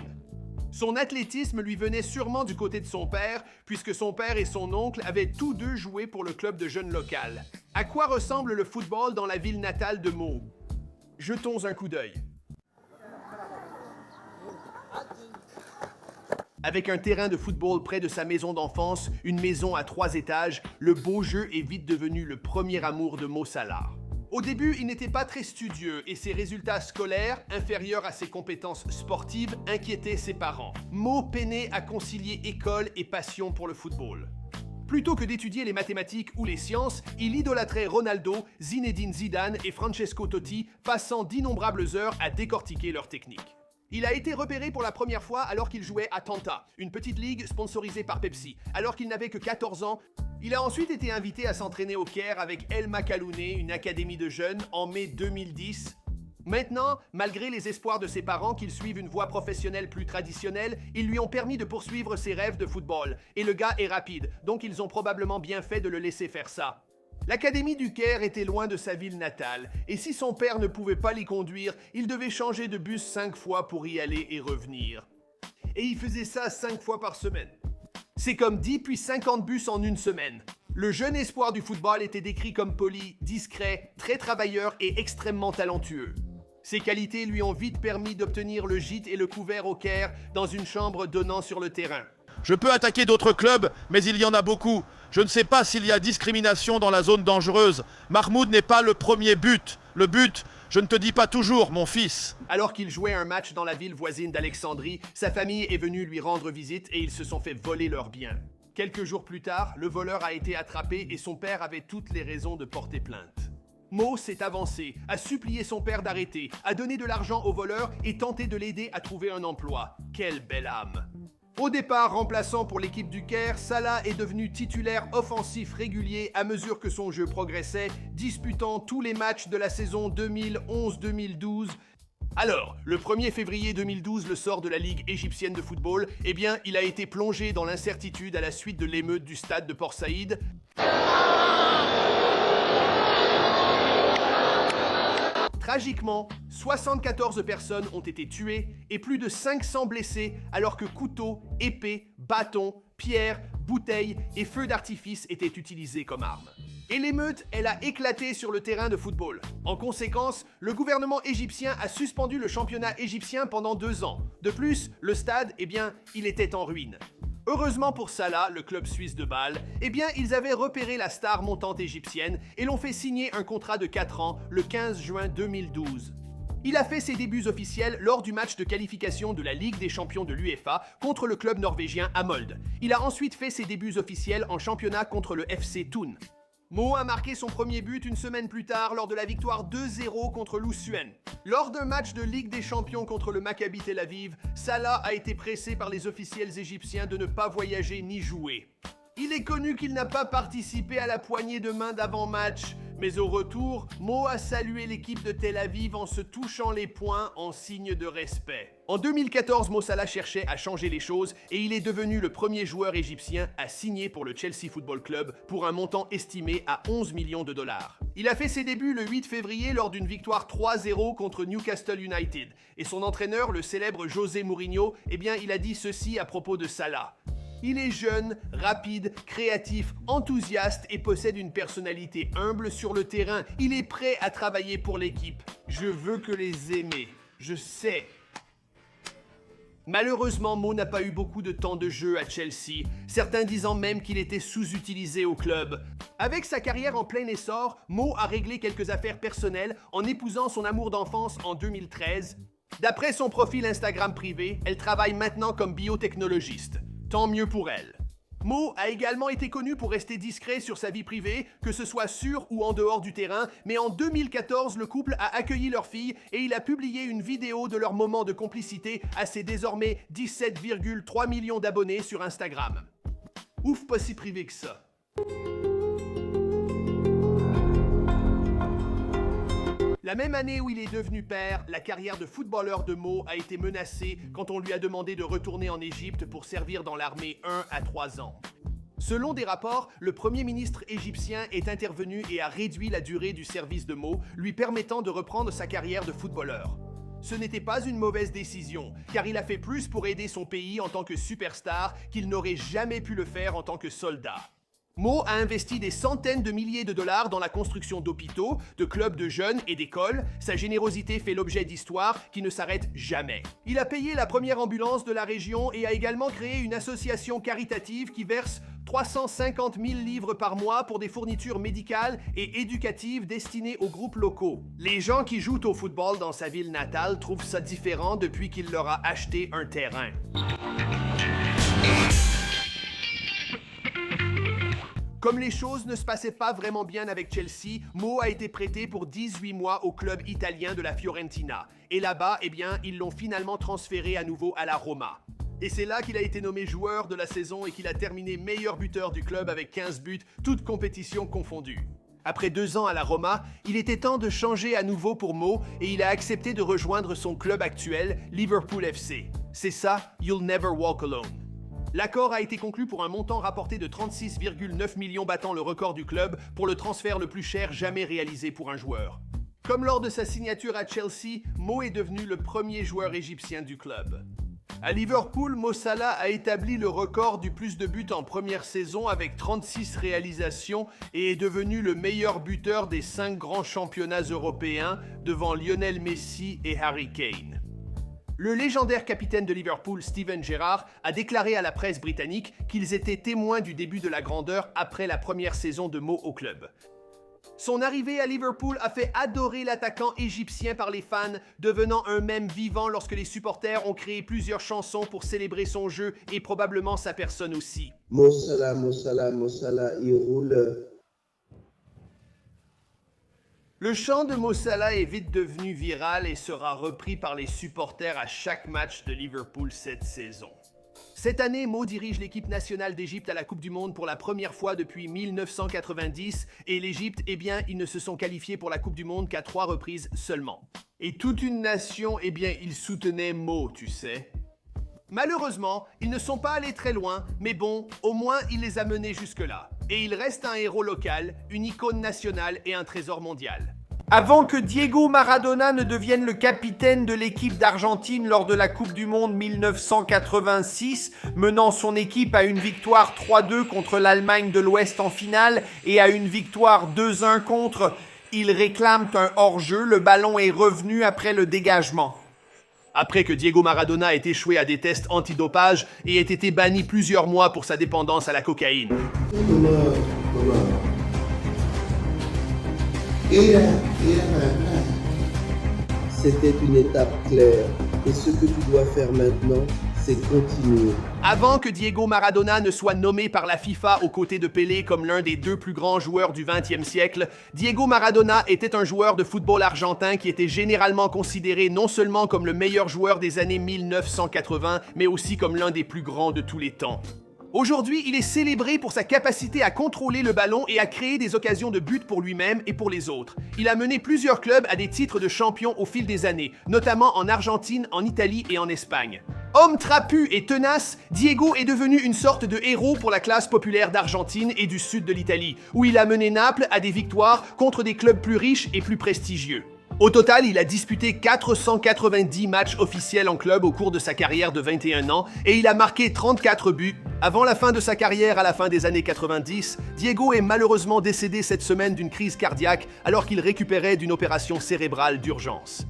Son athlétisme lui venait sûrement du côté de son père, puisque son père et son oncle avaient tous deux joué pour le club de jeunes local. À quoi ressemble le football dans la ville natale de Mo? Jetons un coup d'œil. Avec un terrain de football près de sa maison d'enfance, une maison à 3 étages, le beau jeu est vite devenu le premier amour de Mo Salah. Au début, il n'était pas très studieux et ses résultats scolaires, inférieurs à ses compétences sportives, inquiétaient ses parents. Mo peinait à concilier école et passion pour le football. Plutôt que d'étudier les mathématiques ou les sciences, il idolâtrait Ronaldo, Zinedine Zidane et Francesco Totti, passant d'innombrables heures à décortiquer leurs techniques. Il a été repéré pour la première fois alors qu'il jouait à Tanta, une petite ligue sponsorisée par Pepsi, alors qu'il n'avait que 14 ans. Il a ensuite été invité à s'entraîner au Caire avec El Makalouné, une académie de jeunes, en mai 2010. Maintenant, malgré les espoirs de ses parents qu'il suive une voie professionnelle plus traditionnelle, ils lui ont permis de poursuivre ses rêves de football. Et le gars est rapide, donc ils ont probablement bien fait de le laisser faire ça. L'académie du Caire était loin de sa ville natale, et si son père ne pouvait pas l'y conduire, il devait changer de bus 5 fois pour y aller et revenir. Et il faisait ça 5 fois par semaine. C'est comme 10 puis 50 bus en une semaine. Le jeune espoir du football était décrit comme poli, discret, très travailleur et extrêmement talentueux. Ses qualités lui ont vite permis d'obtenir le gîte et le couvert au Caire dans une chambre donnant sur le terrain. Je peux attaquer d'autres clubs, mais il y en a beaucoup. Je ne sais pas s'il y a discrimination dans la zone dangereuse. Mahmoud n'est pas le premier but. Le but, je ne te dis pas toujours, mon fils. Alors qu'il jouait un match dans la ville voisine d'Alexandrie, sa famille est venue lui rendre visite et ils se sont fait voler leurs biens. Quelques jours plus tard, le voleur a été attrapé et son père avait toutes les raisons de porter plainte. Mo s'est avancé, a supplié son père d'arrêter, a donné de l'argent au voleur et tenté de l'aider à trouver un emploi. Quelle belle âme! Au départ remplaçant pour l'équipe du Caire, Salah est devenu titulaire offensif régulier à mesure que son jeu progressait, disputant tous les matchs de la saison 2011-2012. Alors, le 1er février 2012 le sort de la Ligue égyptienne de football, eh bien, il a été plongé dans l'incertitude à la suite de l'émeute du stade de Port Saïd. Tragiquement, 74 personnes ont été tuées et plus de 500 blessés alors que couteaux, épées, bâtons, pierres, bouteilles et feux d'artifice étaient utilisés comme armes. Et l'émeute, elle a éclaté sur le terrain de football. En conséquence, le gouvernement égyptien a suspendu le championnat égyptien pendant 2 ans. De plus, le stade, eh bien, il était en ruine. Heureusement pour Salah, le club suisse de Bâle, eh bien, ils avaient repéré la star montante égyptienne et l'ont fait signer un contrat de 4 ans le 15 juin 2012. Il a fait ses débuts officiels lors du match de qualification de la Ligue des champions de l'UEFA contre le club norvégien Molde. Il a ensuite fait ses débuts officiels en championnat contre le FC Thun. Mo a marqué son premier but une semaine plus tard lors de la victoire 2-0 contre l'Oussuène. Lors d'un match de Ligue des champions contre le Maccabi Tel Aviv, Salah a été pressé par les officiels égyptiens de ne pas voyager ni jouer. Il est connu qu'il n'a pas participé à la poignée de main d'avant-match, mais au retour, Mo a salué l'équipe de Tel Aviv en se touchant les poings en signe de respect. En 2014, Mo Salah cherchait à changer les choses et il est devenu le premier joueur égyptien à signer pour le Chelsea Football Club pour un montant estimé à 11 millions de dollars. Il a fait ses débuts le 8 février lors d'une victoire 3-0 contre Newcastle United et son entraîneur, le célèbre José Mourinho, eh bien, il a dit ceci à propos de Salah. Il est jeune, rapide, créatif, enthousiaste et possède une personnalité humble sur le terrain. Il est prêt à travailler pour l'équipe. Je veux que les aimer. Je sais. Malheureusement, Mo n'a pas eu beaucoup de temps de jeu à Chelsea, certains disant même qu'il était sous-utilisé au club. Avec sa carrière en plein essor, Mo a réglé quelques affaires personnelles en épousant son amour d'enfance en 2013. D'après son profil Instagram privé, elle travaille maintenant comme biotechnologiste. Tant mieux pour elle. Mo a également été connu pour rester discret sur sa vie privée, que ce soit sur ou en dehors du terrain, mais en 2014, le couple a accueilli leur fille et il a publié une vidéo de leur moment de complicité à ses désormais 17,3 millions d'abonnés sur Instagram. Ouf, pas si privé que ça. La même année où il est devenu père, la carrière de footballeur de Mo a été menacée quand on lui a demandé de retourner en Égypte pour servir dans l'armée 1 à 3 ans. Selon des rapports, le premier ministre égyptien est intervenu et a réduit la durée du service de Mo, lui permettant de reprendre sa carrière de footballeur. Ce n'était pas une mauvaise décision, car il a fait plus pour aider son pays en tant que superstar qu'il n'aurait jamais pu le faire en tant que soldat. Mo a investi des centaines de milliers de dollars dans la construction d'hôpitaux, de clubs de jeunes et d'écoles. Sa générosité fait l'objet d'histoires qui ne s'arrêtent jamais. Il a payé la première ambulance de la région et a également créé une association caritative qui verse 350 000 livres par mois pour des fournitures médicales et éducatives destinées aux groupes locaux. Les gens qui jouent au football dans sa ville natale trouvent ça différent depuis qu'il leur a acheté un terrain. Comme les choses ne se passaient pas vraiment bien avec Chelsea, Mo a été prêté pour 18 mois au club italien de la Fiorentina. Et là-bas, eh bien, ils l'ont finalement transféré à nouveau à la Roma. Et c'est là qu'il a été nommé joueur de la saison et qu'il a terminé meilleur buteur du club avec 15 buts, toutes compétitions confondues. Après 2 ans à la Roma, il était temps de changer à nouveau pour Mo et il a accepté de rejoindre son club actuel, Liverpool FC. C'est ça, You'll Never Walk Alone. L'accord a été conclu pour un montant rapporté de 36,9 millions battant le record du club pour le transfert le plus cher jamais réalisé pour un joueur. Comme lors de sa signature à Chelsea, Mo est devenu le premier joueur égyptien du club. À Liverpool, Mo Salah a établi le record du plus de buts en première saison avec 36 réalisations et est devenu le meilleur buteur des 5 grands championnats européens devant Lionel Messi et Harry Kane. Le légendaire capitaine de Liverpool, Steven Gerrard, a déclaré à la presse britannique qu'ils étaient témoins du début de la grandeur après la première saison de Mo au club. Son arrivée à Liverpool a fait adorer l'attaquant égyptien par les fans, devenant un mème vivant lorsque les supporters ont créé plusieurs chansons pour célébrer son jeu et probablement sa personne aussi. Mo Salah, Mo Salah, Mo Salah, il roule. Le chant de Mo Salah est vite devenu viral et sera repris par les supporters à chaque match de Liverpool cette saison. Cette année, Mo dirige l'équipe nationale d'Égypte à la Coupe du Monde pour la première fois depuis 1990 et l'Égypte, ils ne se sont qualifiés pour la Coupe du Monde qu'à 3 reprises seulement. Et toute une nation, ils soutenaient Mo, tu sais. Malheureusement, ils ne sont pas allés très loin, mais bon, au moins il les a menés jusque-là. Et il reste un héros local, une icône nationale et un trésor mondial. Avant que Diego Maradona ne devienne le capitaine de l'équipe d'Argentine lors de la Coupe du Monde 1986, menant son équipe à une victoire 3-2 contre l'Allemagne de l'Ouest en finale et à une victoire 2-1 contre, ils réclament un hors-jeu, le ballon est revenu après le dégagement. Après que Diego Maradona ait échoué à des tests antidopage et ait été banni plusieurs mois pour sa dépendance à la cocaïne. C'était une étape claire. Et ce que tu dois faire maintenant, c'est continuer. Avant que Diego Maradona ne soit nommé par la FIFA aux côtés de Pelé comme l'un des 2 plus grands joueurs du XXe siècle, Diego Maradona était un joueur de football argentin qui était généralement considéré non seulement comme le meilleur joueur des années 1980, mais aussi comme l'un des plus grands de tous les temps. Aujourd'hui, il est célébré pour sa capacité à contrôler le ballon et à créer des occasions de but pour lui-même et pour les autres. Il a mené plusieurs clubs à des titres de champion au fil des années, notamment en Argentine, en Italie et en Espagne. Homme trapu et tenace, Diego est devenu une sorte de héros pour la classe populaire d'Argentine et du sud de l'Italie, où il a mené Naples à des victoires contre des clubs plus riches et plus prestigieux. Au total, il a disputé 490 matchs officiels en club au cours de sa carrière de 21 ans et il a marqué 34 buts. Avant la fin de sa carrière à la fin des années 90, Diego est malheureusement décédé cette semaine d'une crise cardiaque alors qu'il récupérait d'une opération cérébrale d'urgence.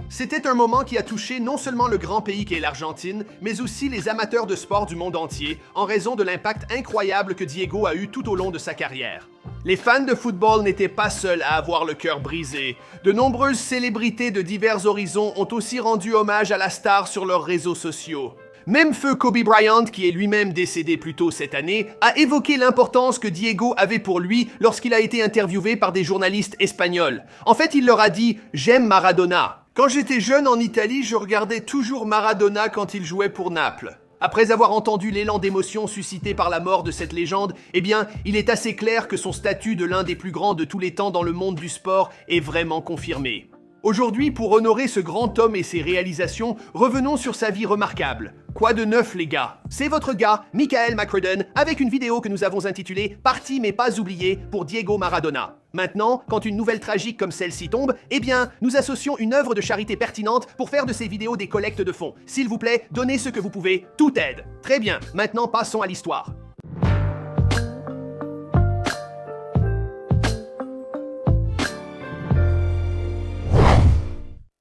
C'était un moment qui a touché non seulement le grand pays qu'est l'Argentine, mais aussi les amateurs de sport du monde entier en raison de l'impact incroyable que Diego a eu tout au long de sa carrière. Les fans de football n'étaient pas seuls à avoir le cœur brisé. De nombreuses célébrités de divers horizons ont aussi rendu hommage à la star sur leurs réseaux sociaux. Même feu Kobe Bryant, qui est lui-même décédé plus tôt cette année, a évoqué l'importance que Diego avait pour lui lorsqu'il a été interviewé par des journalistes espagnols. En fait, il leur a dit « J'aime Maradona ». Quand j'étais jeune en Italie, je regardais toujours Maradona quand il jouait pour Naples. Après avoir entendu l'élan d'émotion suscité par la mort de cette légende, il est assez clair que son statut de l'un des plus grands de tous les temps dans le monde du sport est vraiment confirmé. Aujourd'hui, pour honorer ce grand homme et ses réalisations, revenons sur sa vie remarquable. Quoi de neuf, les gars? C'est votre gars, Michael McCrudden, avec une vidéo que nous avons intitulée « Parti mais pas oublié » pour Diego Maradona. Maintenant, quand une nouvelle tragique comme celle-ci tombe, nous associons une œuvre de charité pertinente pour faire de ces vidéos des collectes de fonds. S'il vous plaît, donnez ce que vous pouvez, tout aide. Très bien, maintenant passons à l'histoire.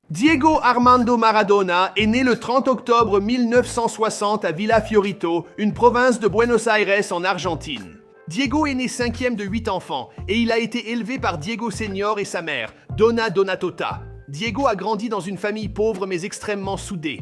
Diego Armando Maradona est né le 30 octobre 1960 à Villa Fiorito, une province de Buenos Aires en Argentine. Diego est né 5e de 8 enfants et il a été élevé par Diego Senior et sa mère, Donna Donatota. Diego a grandi dans une famille pauvre mais extrêmement soudée.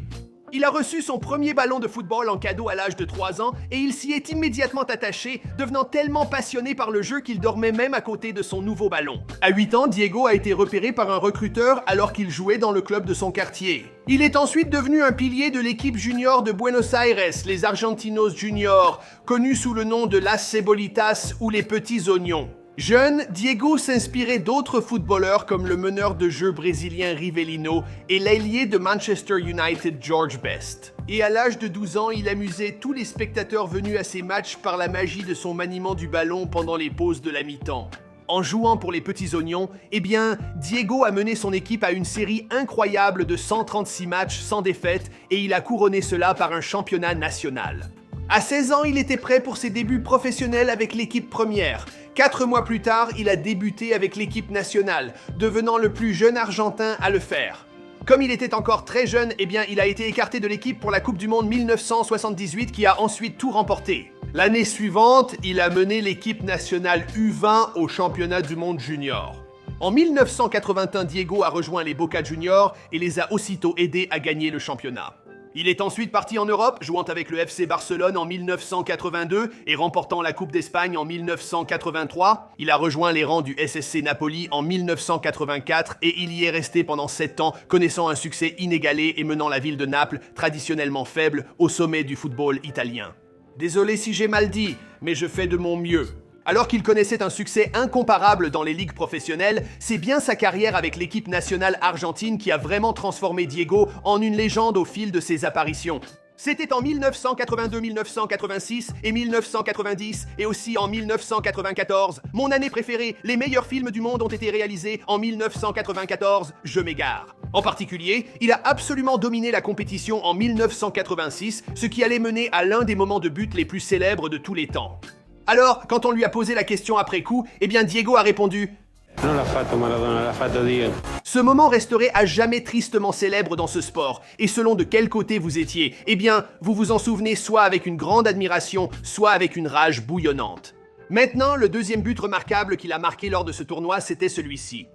Il a reçu son premier ballon de football en cadeau à l'âge de 3 ans et il s'y est immédiatement attaché, devenant tellement passionné par le jeu qu'il dormait même à côté de son nouveau ballon. À 8 ans, Diego a été repéré par un recruteur alors qu'il jouait dans le club de son quartier. Il est ensuite devenu un pilier de l'équipe junior de Buenos Aires, les Argentinos Juniors, connus sous le nom de Las Cebolitas ou les Petits Oignons. Jeune, Diego s'inspirait d'autres footballeurs comme le meneur de jeu brésilien Rivelino et l'ailier de Manchester United George Best. Et à l'âge de 12 ans, il amusait tous les spectateurs venus à ses matchs par la magie de son maniement du ballon pendant les pauses de la mi-temps. En jouant pour les Petits Oignons, eh bien, Diego a mené son équipe à une série incroyable de 136 matchs sans défaite et il a couronné cela par un championnat national. À 16 ans, il était prêt pour ses débuts professionnels avec l'équipe première. 4 mois plus tard, il a débuté avec l'équipe nationale, devenant le plus jeune Argentin à le faire. Comme il était encore très jeune, eh bien, il a été écarté de l'équipe pour la Coupe du Monde 1978 qui a ensuite tout remporté. L'année suivante, il a mené l'équipe nationale U20 au championnat du monde junior. En 1981, Diego a rejoint les Boca Juniors et les a aussitôt aidés à gagner le championnat. Il est ensuite parti en Europe, jouant avec le FC Barcelone en 1982 et remportant la Coupe d'Espagne en 1983. Il a rejoint les rangs du SSC Napoli en 1984 et il y est resté pendant 7 ans, connaissant un succès inégalé et menant la ville de Naples, traditionnellement faible, au sommet du football italien. Désolé si j'ai mal dit, mais je fais de mon mieux. Alors qu'il connaissait un succès incomparable dans les ligues professionnelles, c'est bien sa carrière avec l'équipe nationale argentine qui a vraiment transformé Diego en une légende au fil de ses apparitions. C'était en 1982-1986 et 1990 et aussi en 1994. Mon année préférée, les meilleurs films du monde ont été réalisés en 1994, je m'égare. En particulier, il a absolument dominé la compétition en 1986, ce qui allait mener à l'un des moments de but les plus célèbres de tous les temps. Alors, quand on lui a posé la question après coup, eh bien Diego a répondu « Non l'ha fatto Maradona, l'ha fatto Dio ». Ce moment resterait à jamais tristement célèbre dans ce sport. Et selon de quel côté vous étiez, eh bien, vous vous en souvenez soit avec une grande admiration, soit avec une rage bouillonnante. Maintenant, le deuxième but remarquable qu'il a marqué lors de ce tournoi, c'était celui-ci.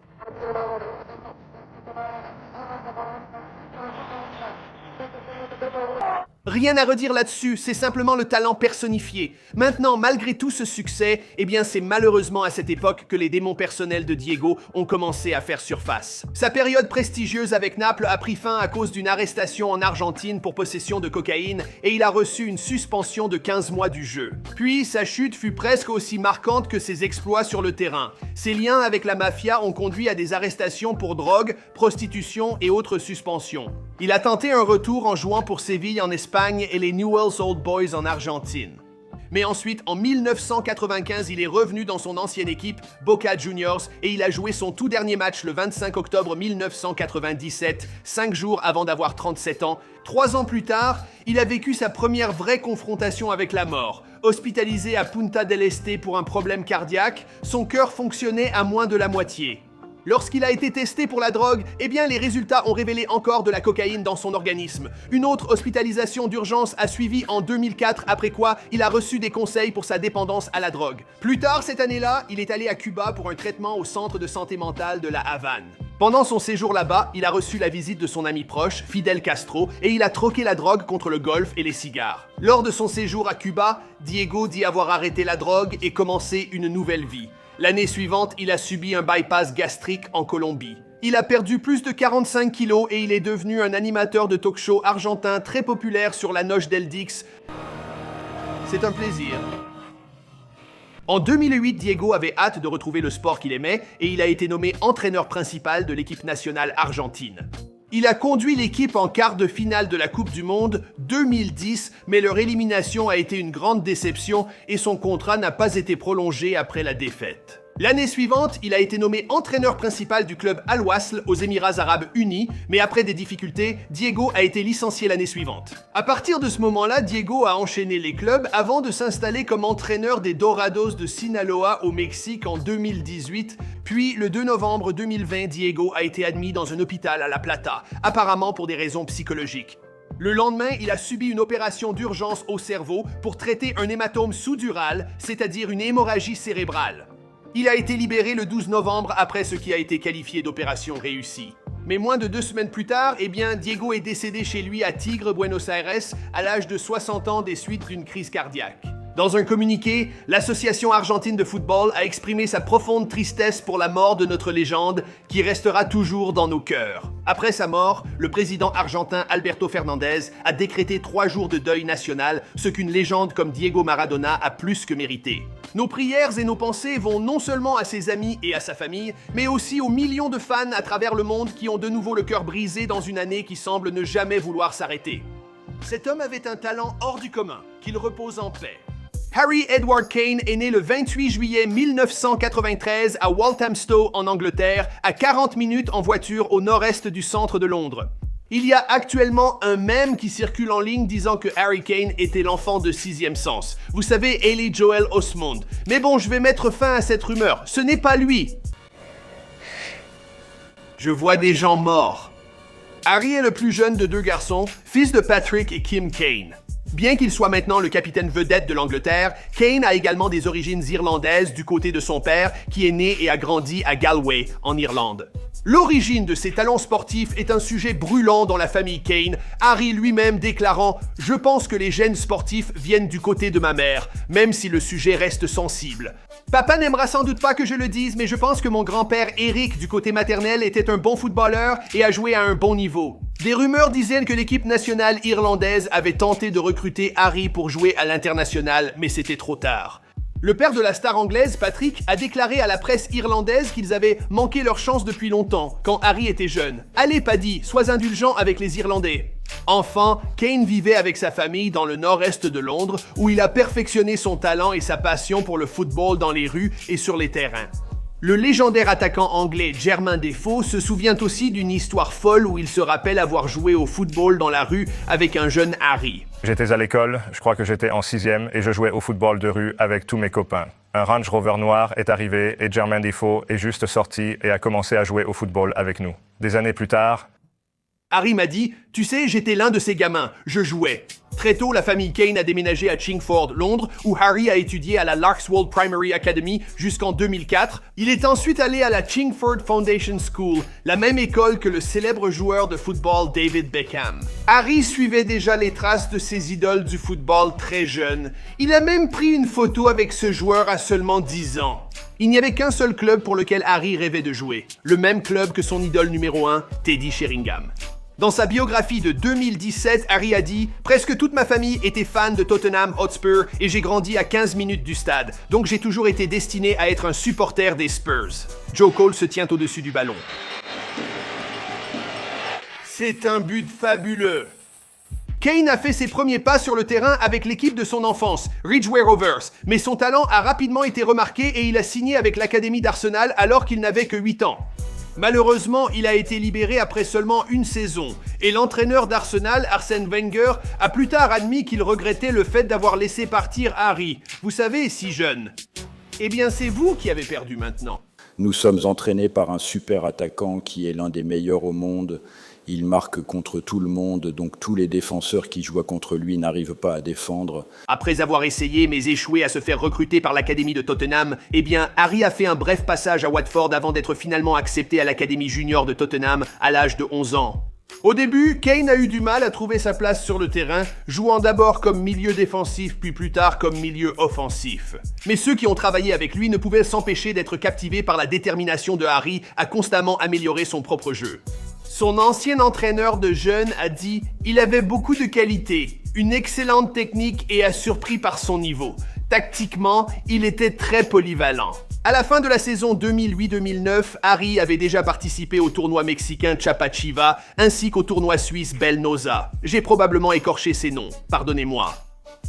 Rien à redire là-dessus, c'est simplement le talent personnifié. Maintenant, malgré tout ce succès, eh bien c'est malheureusement à cette époque que les démons personnels de Diego ont commencé à faire surface. Sa période prestigieuse avec Naples a pris fin à cause d'une arrestation en Argentine pour possession de cocaïne et il a reçu une suspension de 15 mois du jeu. Puis, sa chute fut presque aussi marquante que ses exploits sur le terrain. Ses liens avec la mafia ont conduit à des arrestations pour drogue, prostitution et autres suspensions. Il a tenté un retour en jouant pour Séville en Espagne et les Newell's Old Boys en Argentine. Mais ensuite, en 1995, il est revenu dans son ancienne équipe, Boca Juniors, et il a joué son tout dernier match le 25 octobre 1997, 5 jours avant d'avoir 37 ans. 3 ans plus tard, il a vécu sa première vraie confrontation avec la mort. Hospitalisé à Punta del Este pour un problème cardiaque, son cœur fonctionnait à moins de la moitié. Lorsqu'il a été testé pour la drogue, eh bien les résultats ont révélé encore de la cocaïne dans son organisme. Une autre hospitalisation d'urgence a suivi en 2004, après quoi il a reçu des conseils pour sa dépendance à la drogue. Plus tard cette année-là, il est allé à Cuba pour un traitement au centre de santé mentale de la Havane. Pendant son séjour là-bas, il a reçu la visite de son ami proche, Fidel Castro, et il a troqué la drogue contre le golf et les cigares. Lors de son séjour à Cuba, Diego dit avoir arrêté la drogue et commencé une nouvelle vie. L'année suivante, il a subi un bypass gastrique en Colombie. Il a perdu plus de 45 kilos et il est devenu un animateur de talk-show argentin très populaire sur la Noche del Dix. C'est un plaisir. En 2008, Diego avait hâte de retrouver le sport qu'il aimait et il a été nommé entraîneur principal de l'équipe nationale argentine. Il a conduit l'équipe en quart de finale de la Coupe du Monde 2010, mais leur élimination a été une grande déception et son contrat n'a pas été prolongé après la défaite. L'année suivante, il a été nommé entraîneur principal du club Al Wasl aux Émirats Arabes Unis, mais après des difficultés, Diego a été licencié l'année suivante. À partir de ce moment-là, Diego a enchaîné les clubs avant de s'installer comme entraîneur des Dorados de Sinaloa au Mexique en 2018, puis le 2 novembre 2020, Diego a été admis dans un hôpital à La Plata, apparemment pour des raisons psychologiques. Le lendemain, il a subi une opération d'urgence au cerveau pour traiter un hématome sous-dural, c'est-à-dire une hémorragie cérébrale. Il a été libéré le 12 novembre après ce qui a été qualifié d'opération réussie. Mais moins de 2 semaines plus tard, eh bien, Diego est décédé chez lui à Tigre, Buenos Aires, à l'âge de 60 ans des suites d'une crise cardiaque. Dans un communiqué, l'Association argentine de football a exprimé sa profonde tristesse pour la mort de notre légende, qui restera toujours dans nos cœurs. Après sa mort, le président argentin Alberto Fernandez a décrété 3 jours de deuil national, ce qu'une légende comme Diego Maradona a plus que mérité. Nos prières et nos pensées vont non seulement à ses amis et à sa famille, mais aussi aux millions de fans à travers le monde qui ont de nouveau le cœur brisé dans une année qui semble ne jamais vouloir s'arrêter. Cet homme avait un talent hors du commun, qu'il repose en paix. Harry Edward Kane est né le 28 juillet 1993 à Walthamstow en Angleterre, à 40 minutes en voiture au nord-est du centre de Londres. Il y a actuellement un mème qui circule en ligne disant que Harry Kane était l'enfant de 6e sens. Vous savez, Hayley Joel Osmond. Mais bon, je vais mettre fin à cette rumeur. Ce n'est pas lui. Je vois des gens morts. Harry est le plus jeune de 2 garçons, fils de Patrick et Kim Kane. Bien qu'il soit maintenant le capitaine vedette de l'Angleterre, Kane a également des origines irlandaises du côté de son père, qui est né et a grandi à Galway, en Irlande. L'origine de ses talents sportifs est un sujet brûlant dans la famille Kane, Harry lui-même déclarant « Je pense que les gènes sportifs viennent du côté de ma mère, même si le sujet reste sensible. » Papa n'aimera sans doute pas que je le dise, mais je pense que mon grand-père Eric du côté maternel était un bon footballeur et a joué à un bon niveau. Des rumeurs disaient que l'équipe nationale irlandaise avait tenté de recruter Harry pour jouer à l'international, mais c'était trop tard. Le père de la star anglaise, Patrick, a déclaré à la presse irlandaise qu'ils avaient manqué leur chance depuis longtemps, quand Harry était jeune. « Allez, Paddy, sois indulgent avec les Irlandais. » Enfant, Kane vivait avec sa famille dans le nord-est de Londres, où il a perfectionné son talent et sa passion pour le football dans les rues et sur les terrains. Le légendaire attaquant anglais Jermain Defoe se souvient aussi d'une histoire folle où il se rappelle avoir joué au football dans la rue avec un jeune Harry. J'étais à l'école, je crois que j'étais en 6e et je jouais au football de rue avec tous mes copains. Un Range Rover noir est arrivé et Jermain Defoe est juste sorti et a commencé à jouer au football avec nous. Des années plus tard, Harry m'a dit « Tu sais, j'étais l'un de ces gamins, je jouais. » Très tôt, la famille Kane a déménagé à Chingford, Londres, où Harry a étudié à la Larkswold Primary Academy jusqu'en 2004. Il est ensuite allé à la Chingford Foundation School, la même école que le célèbre joueur de football David Beckham. Harry suivait déjà les traces de ses idoles du football très jeune. Il a même pris une photo avec ce joueur à seulement 10 ans. Il n'y avait qu'un seul club pour lequel Harry rêvait de jouer, le même club que son idole numéro 1, Teddy Sheringham. Dans sa biographie de 2017, Harry a dit « Presque toute ma famille était fan de Tottenham Hotspur et j'ai grandi à 15 minutes du stade, donc j'ai toujours été destiné à être un supporter des Spurs. » Joe Cole se tient au-dessus du ballon. C'est un but fabuleux. Kane a fait ses premiers pas sur le terrain avec l'équipe de son enfance, Ridgeway Rovers, mais son talent a rapidement été remarqué et il a signé avec l'académie d'Arsenal alors qu'il n'avait que 8 ans. Malheureusement, il a été libéré après seulement une saison, et l'entraîneur d'Arsenal, Arsène Wenger, a plus tard admis qu'il regrettait le fait d'avoir laissé partir Harry, vous savez, si jeune. Eh bien, c'est vous qui avez perdu maintenant. Nous sommes entraînés par un super attaquant qui est l'un des meilleurs au monde. Il marque contre tout le monde, donc tous les défenseurs qui jouent contre lui n'arrivent pas à défendre. Après avoir essayé mais échoué à se faire recruter par l'académie de Tottenham, eh bien, Harry a fait un bref passage à Watford avant d'être finalement accepté à l'académie junior de Tottenham à l'âge de 11 ans. Au début, Kane a eu du mal à trouver sa place sur le terrain, jouant d'abord comme milieu défensif puis plus tard comme milieu offensif. Mais ceux qui ont travaillé avec lui ne pouvaient s'empêcher d'être captivés par la détermination de Harry à constamment améliorer son propre jeu. Son ancien entraîneur de jeunes a dit « Il avait beaucoup de qualités, une excellente technique et a surpris par son niveau. Tactiquement, il était très polyvalent. » À la fin de la saison 2008-2009, Harry avait déjà participé au tournoi mexicain Chapachiva ainsi qu'au tournoi suisse Belnosa. J'ai probablement écorché ces noms, pardonnez-moi.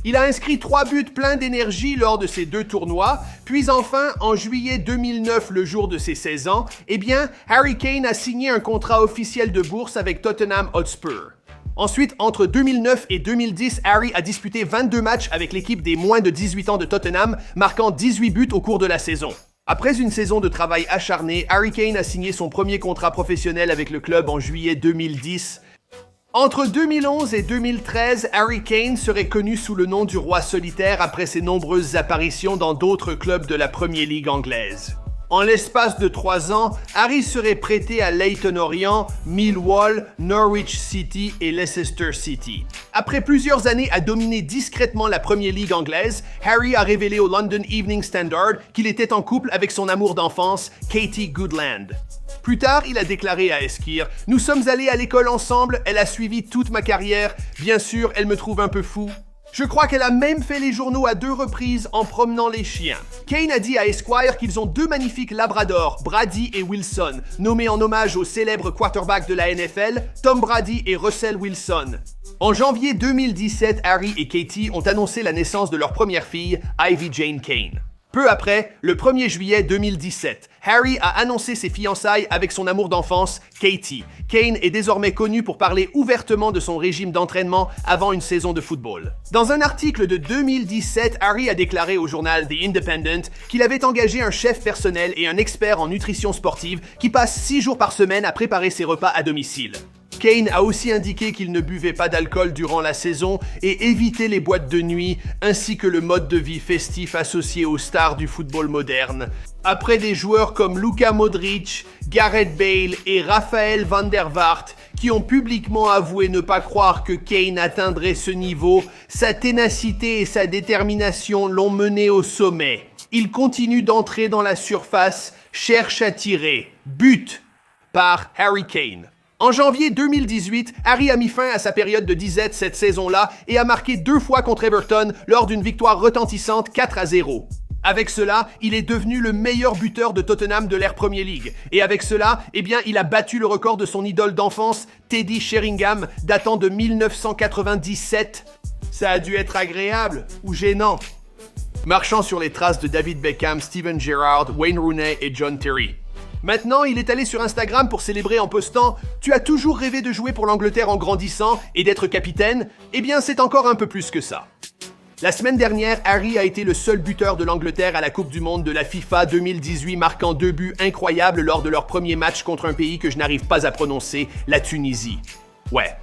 Il a inscrit 3 buts pleins d'énergie lors de ces 2 tournois, puis enfin, en juillet 2009, le jour de ses 16 ans, eh bien, Harry Kane a signé un contrat officiel de bourse avec Tottenham Hotspur. Ensuite, entre 2009 et 2010, Harry a disputé 22 matchs avec l'équipe des moins de 18 ans de Tottenham, marquant 18 buts au cours de la saison. Après une saison de travail acharné, Harry Kane a signé son premier contrat professionnel avec le club en juillet 2010. Entre 2011 et 2013, Harry Kane serait connu sous le nom du roi solitaire après ses nombreuses apparitions dans d'autres clubs de la Premier League anglaise. En l'espace de 3 ans, Harry serait prêté à Leyton Orient, Millwall, Norwich City et Leicester City. Après plusieurs années à dominer discrètement la Premier League anglaise, Harry a révélé au London Evening Standard qu'il était en couple avec son amour d'enfance, Katie Goodland. Plus tard, il a déclaré à Esquire « Nous sommes allés à l'école ensemble, elle a suivi toute ma carrière. Bien sûr, elle me trouve un peu fou. Je crois qu'elle a même fait les journaux à 2 reprises en promenant les chiens. » Kane a dit à Esquire qu'ils ont 2 magnifiques labradors, Brady et Wilson, nommés en hommage au célèbre quarterback de la NFL, Tom Brady et Russell Wilson. En janvier 2017, Harry et Katie ont annoncé la naissance de leur première fille, Ivy Jane Kane. Peu après, le 1er juillet 2017, Harry a annoncé ses fiançailles avec son amour d'enfance, Katie. Kane est désormais connu pour parler ouvertement de son régime d'entraînement avant une saison de football. Dans un article de 2017, Harry a déclaré au journal The Independent qu'il avait engagé un chef personnel et un expert en nutrition sportive qui passe 6 jours par semaine à préparer ses repas à domicile. Kane a aussi indiqué qu'il ne buvait pas d'alcool durant la saison et évitait les boîtes de nuit, ainsi que le mode de vie festif associé aux stars du football moderne. Après des joueurs comme Luka Modric, Gareth Bale et Raphaël van der Vaart, qui ont publiquement avoué ne pas croire que Kane atteindrait ce niveau, sa ténacité et sa détermination l'ont mené au sommet. Il continue d'entrer dans la surface, cherche à tirer, but par Harry Kane. En janvier 2018, Harry a mis fin à sa période de disette cette saison-là et a marqué 2 fois contre Everton lors d'une victoire retentissante 4-0. Avec cela, il est devenu le meilleur buteur de Tottenham de l'ère Premier League. Et avec cela, il a battu le record de son idole d'enfance, Teddy Sheringham, datant de 1997. Ça a dû être agréable ou gênant. Marchant sur les traces de David Beckham, Steven Gerrard, Wayne Rooney et John Terry. Maintenant, il est allé sur Instagram pour célébrer en postant « Tu as toujours rêvé de jouer pour l'Angleterre en grandissant et d'être capitaine ?» Eh bien, c'est encore un peu plus que ça. La semaine dernière, Harry a été le seul buteur de l'Angleterre à la Coupe du Monde de la FIFA 2018, marquant 2 buts incroyables lors de leur premier match contre un pays que je n'arrive pas à prononcer, la Tunisie. Ouais.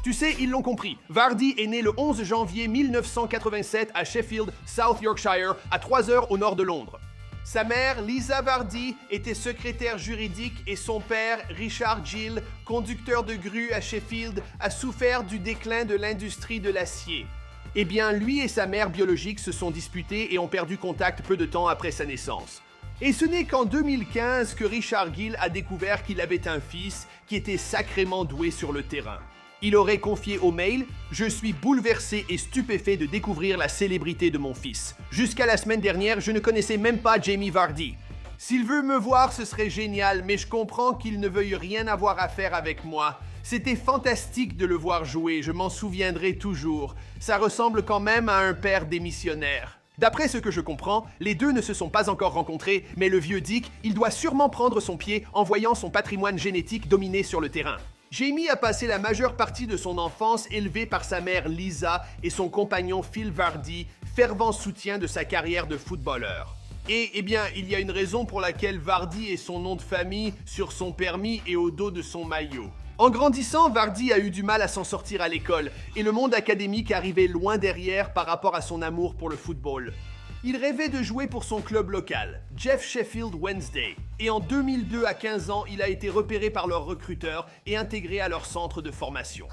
Tu sais, ils l'ont compris. Vardy est né le 11 janvier 1987 à Sheffield, South Yorkshire, à 3 heures au nord de Londres. Sa mère, Lisa Vardy, était secrétaire juridique et son père, Richard Gill, conducteur de grue à Sheffield, a souffert du déclin de l'industrie de l'acier. Eh bien, lui et sa mère biologique se sont disputés et ont perdu contact peu de temps après sa naissance. Et ce n'est qu'en 2015 que Richard Gill a découvert qu'il avait un fils qui était sacrément doué sur le terrain. Il aurait confié au Mail « Je suis bouleversé et stupéfait de découvrir la célébrité de mon fils. Jusqu'à la semaine dernière, je ne connaissais même pas Jamie Vardy. S'il veut me voir, ce serait génial, mais je comprends qu'il ne veuille rien avoir à faire avec moi. C'était fantastique de le voir jouer, je m'en souviendrai toujours. Ça ressemble quand même à un père démissionnaire. » D'après ce que je comprends, les deux ne se sont pas encore rencontrés, mais le vieux Dick, il doit sûrement prendre son pied en voyant son patrimoine génétique dominer sur le terrain. Jamie a passé la majeure partie de son enfance élevé par sa mère Lisa et son compagnon Phil Vardy, fervent soutien de sa carrière de footballeur. Et, il y a une raison pour laquelle Vardy est son nom de famille sur son permis et au dos de son maillot. En grandissant, Vardy a eu du mal à s'en sortir à l'école, et le monde académique arrivait loin derrière par rapport à son amour pour le football. Il rêvait de jouer pour son club local, Jeff Sheffield Wednesday, et en 2002 à 15 ans, il a été repéré par leurs recruteurs et intégré à leur centre de formation.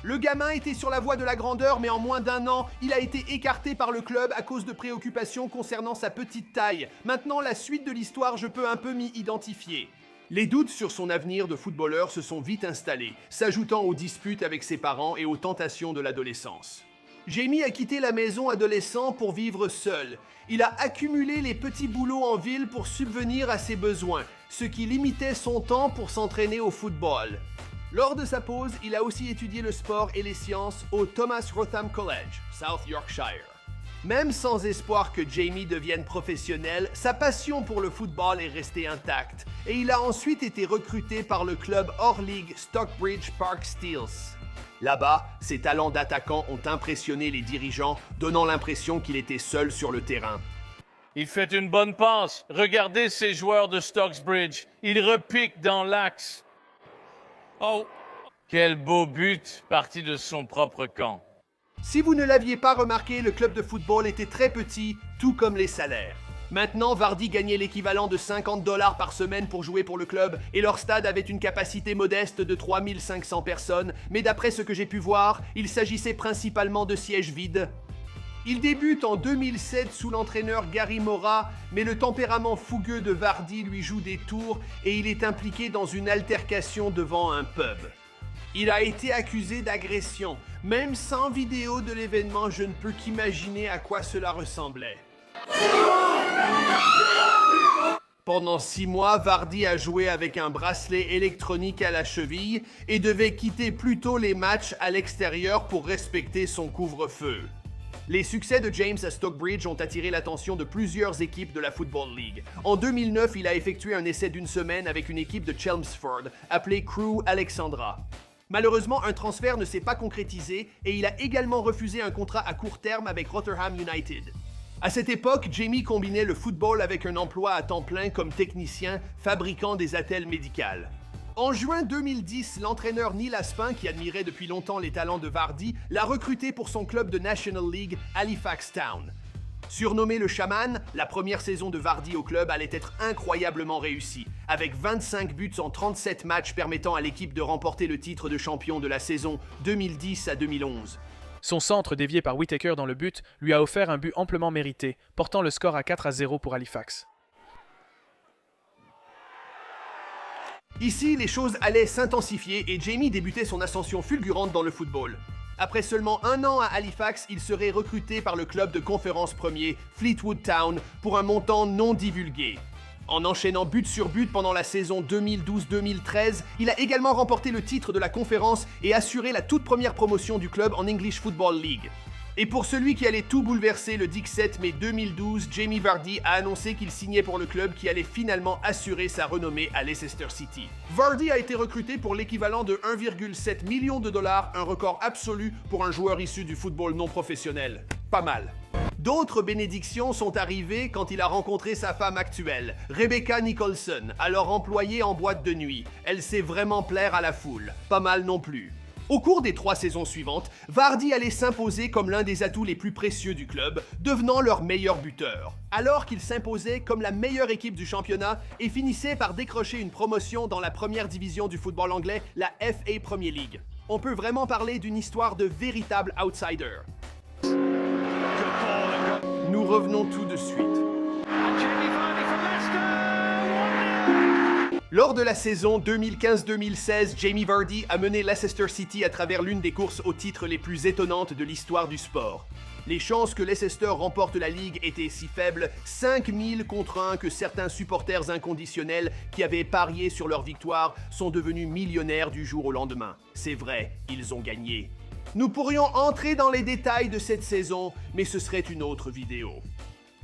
Le gamin était sur la voie de la grandeur, mais en moins d'1 an, il a été écarté par le club à cause de préoccupations concernant sa petite taille. Maintenant, la suite de l'histoire, je peux un peu m'y identifier. Les doutes sur son avenir de footballeur se sont vite installés, s'ajoutant aux disputes avec ses parents et aux tentations de l'adolescence. Jamie a quitté la maison adolescent pour vivre seul. Il a accumulé les petits boulots en ville pour subvenir à ses besoins, ce qui limitait son temps pour s'entraîner au football. Lors de sa pause, il a aussi étudié le sport et les sciences au Thomas Wrotham College, South Yorkshire. Même sans espoir que Jamie devienne professionnel, sa passion pour le football est restée intacte et il a ensuite été recruté par le club hors ligue Stockbridge Park Steels. Là-bas, ses talents d'attaquant ont impressionné les dirigeants, donnant l'impression qu'il était seul sur le terrain. Il fait une bonne passe. Regardez ces joueurs de Stockbridge. Il repique dans l'axe. Oh, quel beau but parti de son propre camp. Si vous ne l'aviez pas remarqué, le club de football était très petit, tout comme les salaires. Maintenant, Vardy gagnait l'équivalent de 50 $ par semaine pour jouer pour le club et leur stade avait une capacité modeste de 3500 personnes, mais d'après ce que j'ai pu voir, il s'agissait principalement de sièges vides. Il débute en 2007 sous l'entraîneur Gary Mora, mais le tempérament fougueux de Vardy lui joue des tours et il est impliqué dans une altercation devant un pub. Il a été accusé d'agression. Même sans vidéo de l'événement, je ne peux qu'imaginer à quoi cela ressemblait. Pendant 6 mois, Vardy a joué avec un bracelet électronique à la cheville et devait quitter plus tôt les matchs à l'extérieur pour respecter son couvre-feu. Les succès de James à Stockbridge ont attiré l'attention de plusieurs équipes de la Football League. En 2009, il a effectué un essai d'une semaine avec une équipe de Chelmsford, appelée Crew Alexandra. Malheureusement, un transfert ne s'est pas concrétisé et il a également refusé un contrat à court terme avec Rotherham United. À cette époque, Jamie combinait le football avec un emploi à temps plein comme technicien fabriquant des attelles médicales. En juin 2010, l'entraîneur Neil Aspin, qui admirait depuis longtemps les talents de Vardy, l'a recruté pour son club de National League, Halifax Town. Surnommé le Chaman, la première saison de Vardy au club allait être incroyablement réussie, avec 25 buts en 37 matchs permettant à l'équipe de remporter le titre de champion de la saison 2010 à 2011. Son centre dévié par Whittaker dans le but lui a offert un but amplement mérité, portant le score à 4-0 pour Halifax. Ici, les choses allaient s'intensifier et Jamie débutait son ascension fulgurante dans le football. Après seulement 1 an à Halifax, il serait recruté par le club de conférence premier, Fleetwood Town, pour un montant non divulgué. En enchaînant but sur but pendant la saison 2012-2013, il a également remporté le titre de la conférence et assuré la toute première promotion du club en English Football League. Et pour celui qui allait tout bouleverser, le 17 mai 2012, Jamie Vardy a annoncé qu'il signait pour le club qui allait finalement assurer sa renommée à Leicester City. Vardy a été recruté pour l'équivalent de 1,7 million $, un record absolu pour un joueur issu du football non professionnel. Pas mal. D'autres bénédictions sont arrivées quand il a rencontré sa femme actuelle, Rebecca Nicholson, alors employée en boîte de nuit. Elle sait vraiment plaire à la foule. Pas mal non plus. Au cours des 3 saisons suivantes, Vardy allait s'imposer comme l'un des atouts les plus précieux du club, devenant leur meilleur buteur. Alors qu'il s'imposait comme la meilleure équipe du championnat et finissait par décrocher une promotion dans la première division du football anglais, la FA Premier League. On peut vraiment parler d'une histoire de véritable outsider. Nous revenons tout de suite. Lors de la saison 2015-2016, Jamie Vardy a mené Leicester City à travers l'une des courses au titre les plus étonnantes de l'histoire du sport. Les chances que Leicester remporte la Ligue étaient si faibles, 5000 contre 1, que certains supporters inconditionnels qui avaient parié sur leur victoire sont devenus millionnaires du jour au lendemain. C'est vrai, ils ont gagné. Nous pourrions entrer dans les détails de cette saison, mais ce serait une autre vidéo.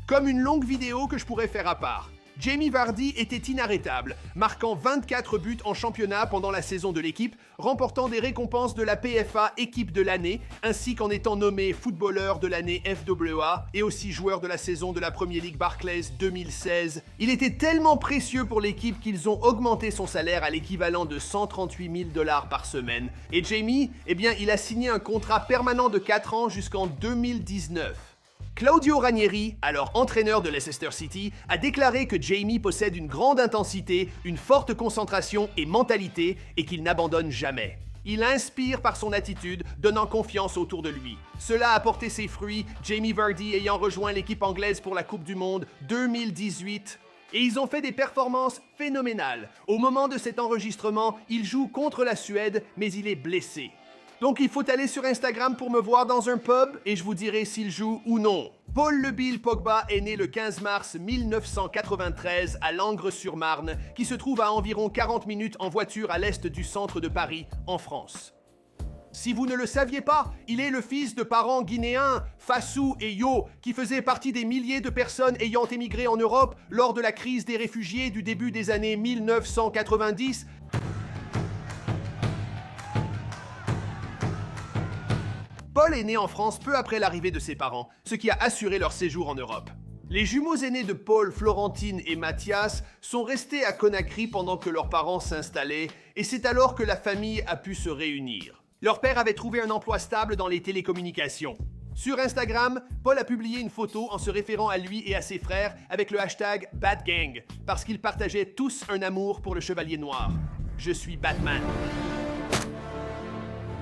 Comme une longue vidéo que je pourrais faire à part. Jamie Vardy était inarrêtable, marquant 24 buts en championnat pendant la saison de l'équipe, remportant des récompenses de la PFA Équipe de l'année, ainsi qu'en étant nommé footballeur de l'année FWA et aussi joueur de la saison de la Premier League Barclays 2016. Il était tellement précieux pour l'équipe qu'ils ont augmenté son salaire à l'équivalent de 138 000 $ par semaine. Et Jamie, eh bien, il a signé un contrat permanent de 4 ans jusqu'en 2019. Claudio Ranieri, alors entraîneur de Leicester City, a déclaré que Jamie possède une grande intensité, une forte concentration et mentalité et qu'il n'abandonne jamais. Il inspire par son attitude, donnant confiance autour de lui. Cela a porté ses fruits, Jamie Vardy ayant rejoint l'équipe anglaise pour la Coupe du Monde 2018. Et ils ont fait des performances phénoménales. Au moment de cet enregistrement, il joue contre la Suède, mais il est blessé. Donc il faut aller sur Instagram pour me voir dans un pub et je vous dirai s'il joue ou non. Paul Le Bill Pogba est né le 15 mars 1993 à Langres-sur-Marne, qui se trouve à environ 40 minutes en voiture à l'est du centre de Paris, en France. Si vous ne le saviez pas, il est le fils de parents guinéens, Fassou et Yo, qui faisaient partie des milliers de personnes ayant émigré en Europe lors de la crise des réfugiés du début des années 1990. Paul est né en France peu après l'arrivée de ses parents, ce qui a assuré leur séjour en Europe. Les jumeaux aînés de Paul, Florentine et Mathias sont restés à Conakry pendant que leurs parents s'installaient, et c'est alors que la famille a pu se réunir. Leur père avait trouvé un emploi stable dans les télécommunications. Sur Instagram, Paul a publié une photo en se référant à lui et à ses frères avec le hashtag BatGang, parce qu'ils partageaient tous un amour pour le Chevalier Noir. Je suis Batman.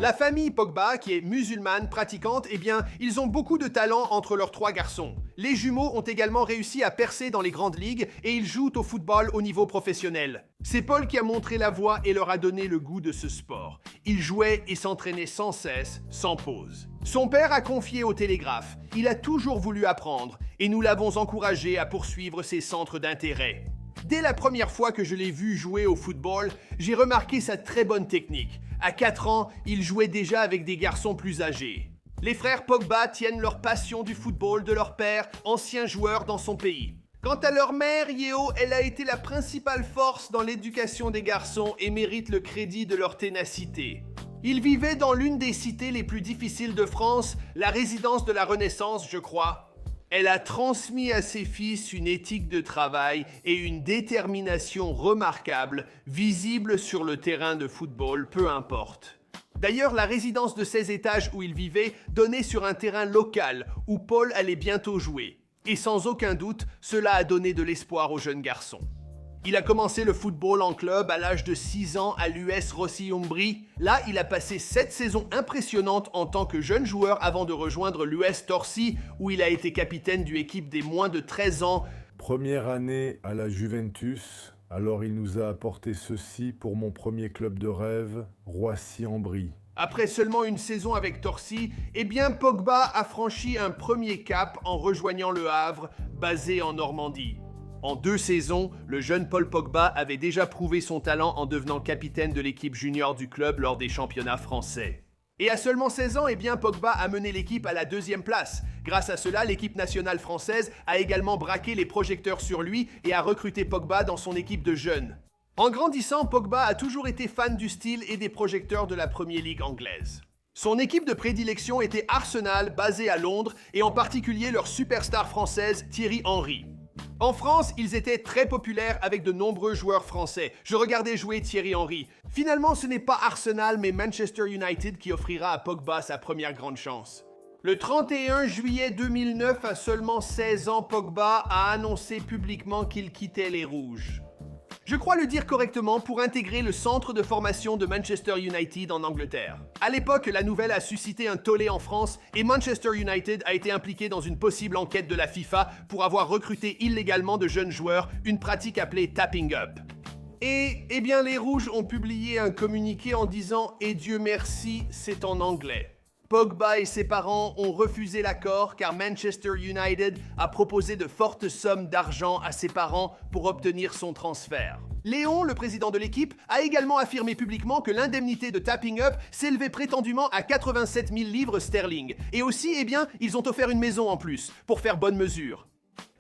La famille Pogba, qui est musulmane pratiquante, eh bien, ils ont beaucoup de talent entre leurs 3 garçons. Les jumeaux ont également réussi à percer dans les grandes ligues et ils jouent au football au niveau professionnel. C'est Paul qui a montré la voie et leur a donné le goût de ce sport. Ils jouaient et s'entraînaient sans cesse, sans pause. Son père a confié au Télégraphe. Il a toujours voulu apprendre et nous l'avons encouragé à poursuivre ses centres d'intérêt. Dès la première fois que je l'ai vu jouer au football, j'ai remarqué sa très bonne technique. À 4 ans, il jouait déjà avec des garçons plus âgés. Les frères Pogba tiennent leur passion du football de leur père, ancien joueur dans son pays. Quant à leur mère, Yeo, elle a été la principale force dans l'éducation des garçons et mérite le crédit de leur ténacité. Ils vivaient dans l'une des cités les plus difficiles de France, la résidence de la Renaissance, je crois. Elle a transmis à ses fils une éthique de travail et une détermination remarquable, visible sur le terrain de football, peu importe. D'ailleurs, la résidence de 16 étages où il vivait donnait sur un terrain local où Paul allait bientôt jouer. Et sans aucun doute, cela a donné de l'espoir au jeune garçon. Il a commencé le football en club à l'âge de 6 ans à l'US Rossi-Umbrie. Là, il a passé 7 saisons impressionnantes en tant que jeune joueur avant de rejoindre l'US Torcy, où il a été capitaine d'une équipe des moins de 13 ans. Première année à la Juventus, alors il nous a apporté ceci pour mon premier club de rêve, Roissy-en-Brie. Après seulement une saison avec Torcy, eh bien Pogba a franchi un premier cap en rejoignant Le Havre, basé en Normandie. En 2 saisons, le jeune Paul Pogba avait déjà prouvé son talent en devenant capitaine de l'équipe junior du club lors des championnats français. Et à seulement 16 ans, eh bien Pogba a mené l'équipe à la 2e place. Grâce à cela, l'équipe nationale française a également braqué les projecteurs sur lui et a recruté Pogba dans son équipe de jeunes. En grandissant, Pogba a toujours été fan du style et des projecteurs de la Premier League anglaise. Son équipe de prédilection était Arsenal, basée à Londres, et en particulier leur superstar française Thierry Henry. En France, ils étaient très populaires avec de nombreux joueurs français. Je regardais jouer Thierry Henry. Finalement, ce n'est pas Arsenal, mais Manchester United qui offrira à Pogba sa première grande chance. Le 31 juillet 2009, à seulement 16 ans, Pogba a annoncé publiquement qu'il quittait les Rouges. Je crois le dire correctement pour intégrer le centre de formation de Manchester United en Angleterre. À l'époque, la nouvelle a suscité un tollé en France et Manchester United a été impliqué dans une possible enquête de la FIFA pour avoir recruté illégalement de jeunes joueurs, une pratique appelée tapping up. Et, eh bien, les Rouges ont publié un communiqué en disant « Et Dieu merci, c'est en anglais ». Pogba et ses parents ont refusé l'accord car Manchester United a proposé de fortes sommes d'argent à ses parents pour obtenir son transfert. Léon, le président de l'équipe, a également affirmé publiquement que l'indemnité de tapping up s'élevait prétendument à 87 000 livres sterling. Et aussi, eh bien, ils ont offert une maison en plus, pour faire bonne mesure.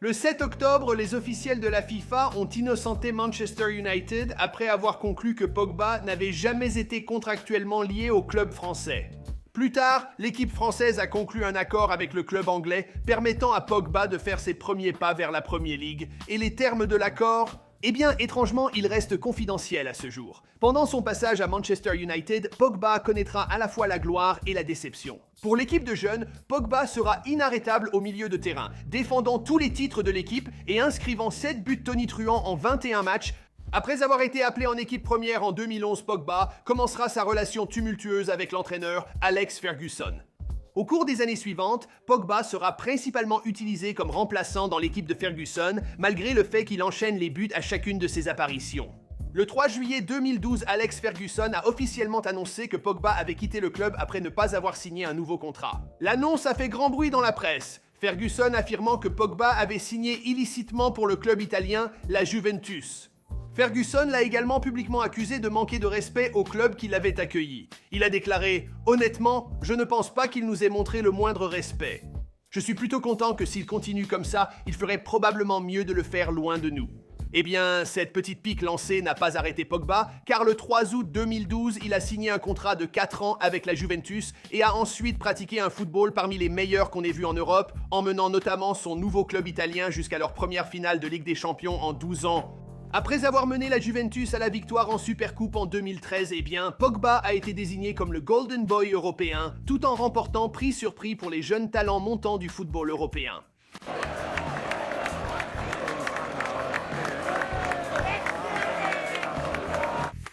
Le 7 octobre, les officiels de la FIFA ont innocenté Manchester United après avoir conclu que Pogba n'avait jamais été contractuellement lié au club français. Plus tard, l'équipe française a conclu un accord avec le club anglais permettant à Pogba de faire ses premiers pas vers la Premier League. Et les termes de l'accord, eh bien, étrangement, ils restent confidentiels à ce jour. Pendant son passage à Manchester United, Pogba connaîtra à la fois la gloire et la déception. Pour l'équipe de jeunes, Pogba sera inarrêtable au milieu de terrain, défendant tous les titres de l'équipe et inscrivant 7 buts tonitruants en 21 matchs. Après avoir été appelé en équipe première en 2011, Pogba commencera sa relation tumultueuse avec l'entraîneur Alex Ferguson. Au cours des années suivantes, Pogba sera principalement utilisé comme remplaçant dans l'équipe de Ferguson, malgré le fait qu'il enchaîne les buts à chacune de ses apparitions. Le 3 juillet 2012, Alex Ferguson a officiellement annoncé que Pogba avait quitté le club après ne pas avoir signé un nouveau contrat. L'annonce a fait grand bruit dans la presse, Ferguson affirmant que Pogba avait signé illicitement pour le club italien, la Juventus. Ferguson l'a également publiquement accusé de manquer de respect au club qui l'avait accueilli. Il a déclaré « Honnêtement, je ne pense pas qu'il nous ait montré le moindre respect. Je suis plutôt content que s'il continue comme ça, il ferait probablement mieux de le faire loin de nous. » Eh bien, cette petite pique lancée n'a pas arrêté Pogba, car le 3 août 2012, il a signé un contrat de 4 ans avec la Juventus et a ensuite pratiqué un football parmi les meilleurs qu'on ait vu en Europe, emmenant notamment son nouveau club italien jusqu'à leur première finale de Ligue des Champions en 12 ans. Après avoir mené la Juventus à la victoire en Supercoupe en 2013, eh bien, Pogba a été désigné comme le Golden Boy européen, tout en remportant prix sur prix pour les jeunes talents montants du football européen.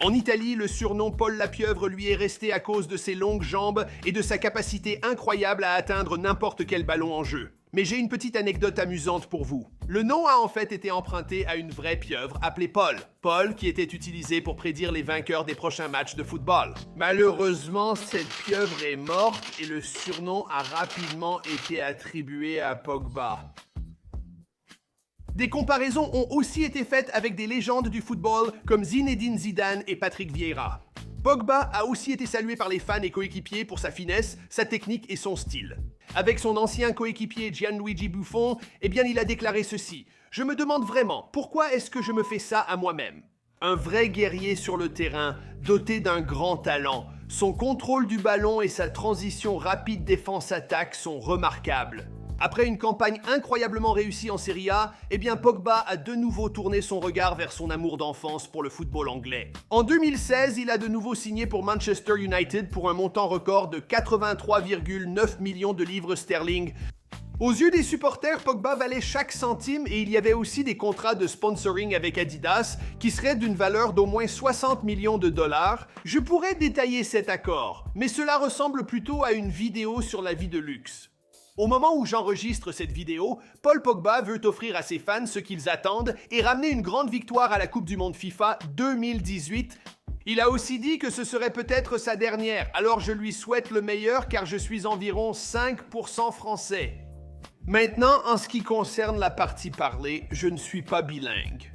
En Italie, le surnom Paul Lapieuvre lui est resté à cause de ses longues jambes et de sa capacité incroyable à atteindre n'importe quel ballon en jeu. Mais j'ai une petite anecdote amusante pour vous. Le nom a en fait été emprunté à une vraie pieuvre appelée Paul. Paul qui était utilisé pour prédire les vainqueurs des prochains matchs de football. Malheureusement, cette pieuvre est morte et le surnom a rapidement été attribué à Pogba. Des comparaisons ont aussi été faites avec des légendes du football comme Zinedine Zidane et Patrick Vieira. Pogba a aussi été salué par les fans et coéquipiers pour sa finesse, sa technique et son style. Avec son ancien coéquipier Gianluigi Buffon, eh bien il a déclaré ceci: « Je me demande vraiment, pourquoi est-ce que je me fais ça à moi-même ?» Un vrai guerrier sur le terrain, doté d'un grand talent. Son contrôle du ballon et sa transition rapide défense-attaque sont remarquables. Après une campagne incroyablement réussie en Serie A, eh bien Pogba a de nouveau tourné son regard vers son amour d'enfance pour le football anglais. En 2016, il a de nouveau signé pour Manchester United pour un montant record de 83,9 millions de livres sterling. Aux yeux des supporters, Pogba valait chaque centime et il y avait aussi des contrats de sponsoring avec Adidas qui seraient d'une valeur d'au moins 60 millions de dollars. Je pourrais détailler cet accord, mais cela ressemble plutôt à une vidéo sur la vie de luxe. Au moment où j'enregistre cette vidéo, Paul Pogba veut offrir à ses fans ce qu'ils attendent et ramener une grande victoire à la Coupe du Monde FIFA 2018. Il a aussi dit que ce serait peut-être sa dernière, alors je lui souhaite le meilleur car je suis environ 5% français. Maintenant, en ce qui concerne la partie parlée, je ne suis pas bilingue.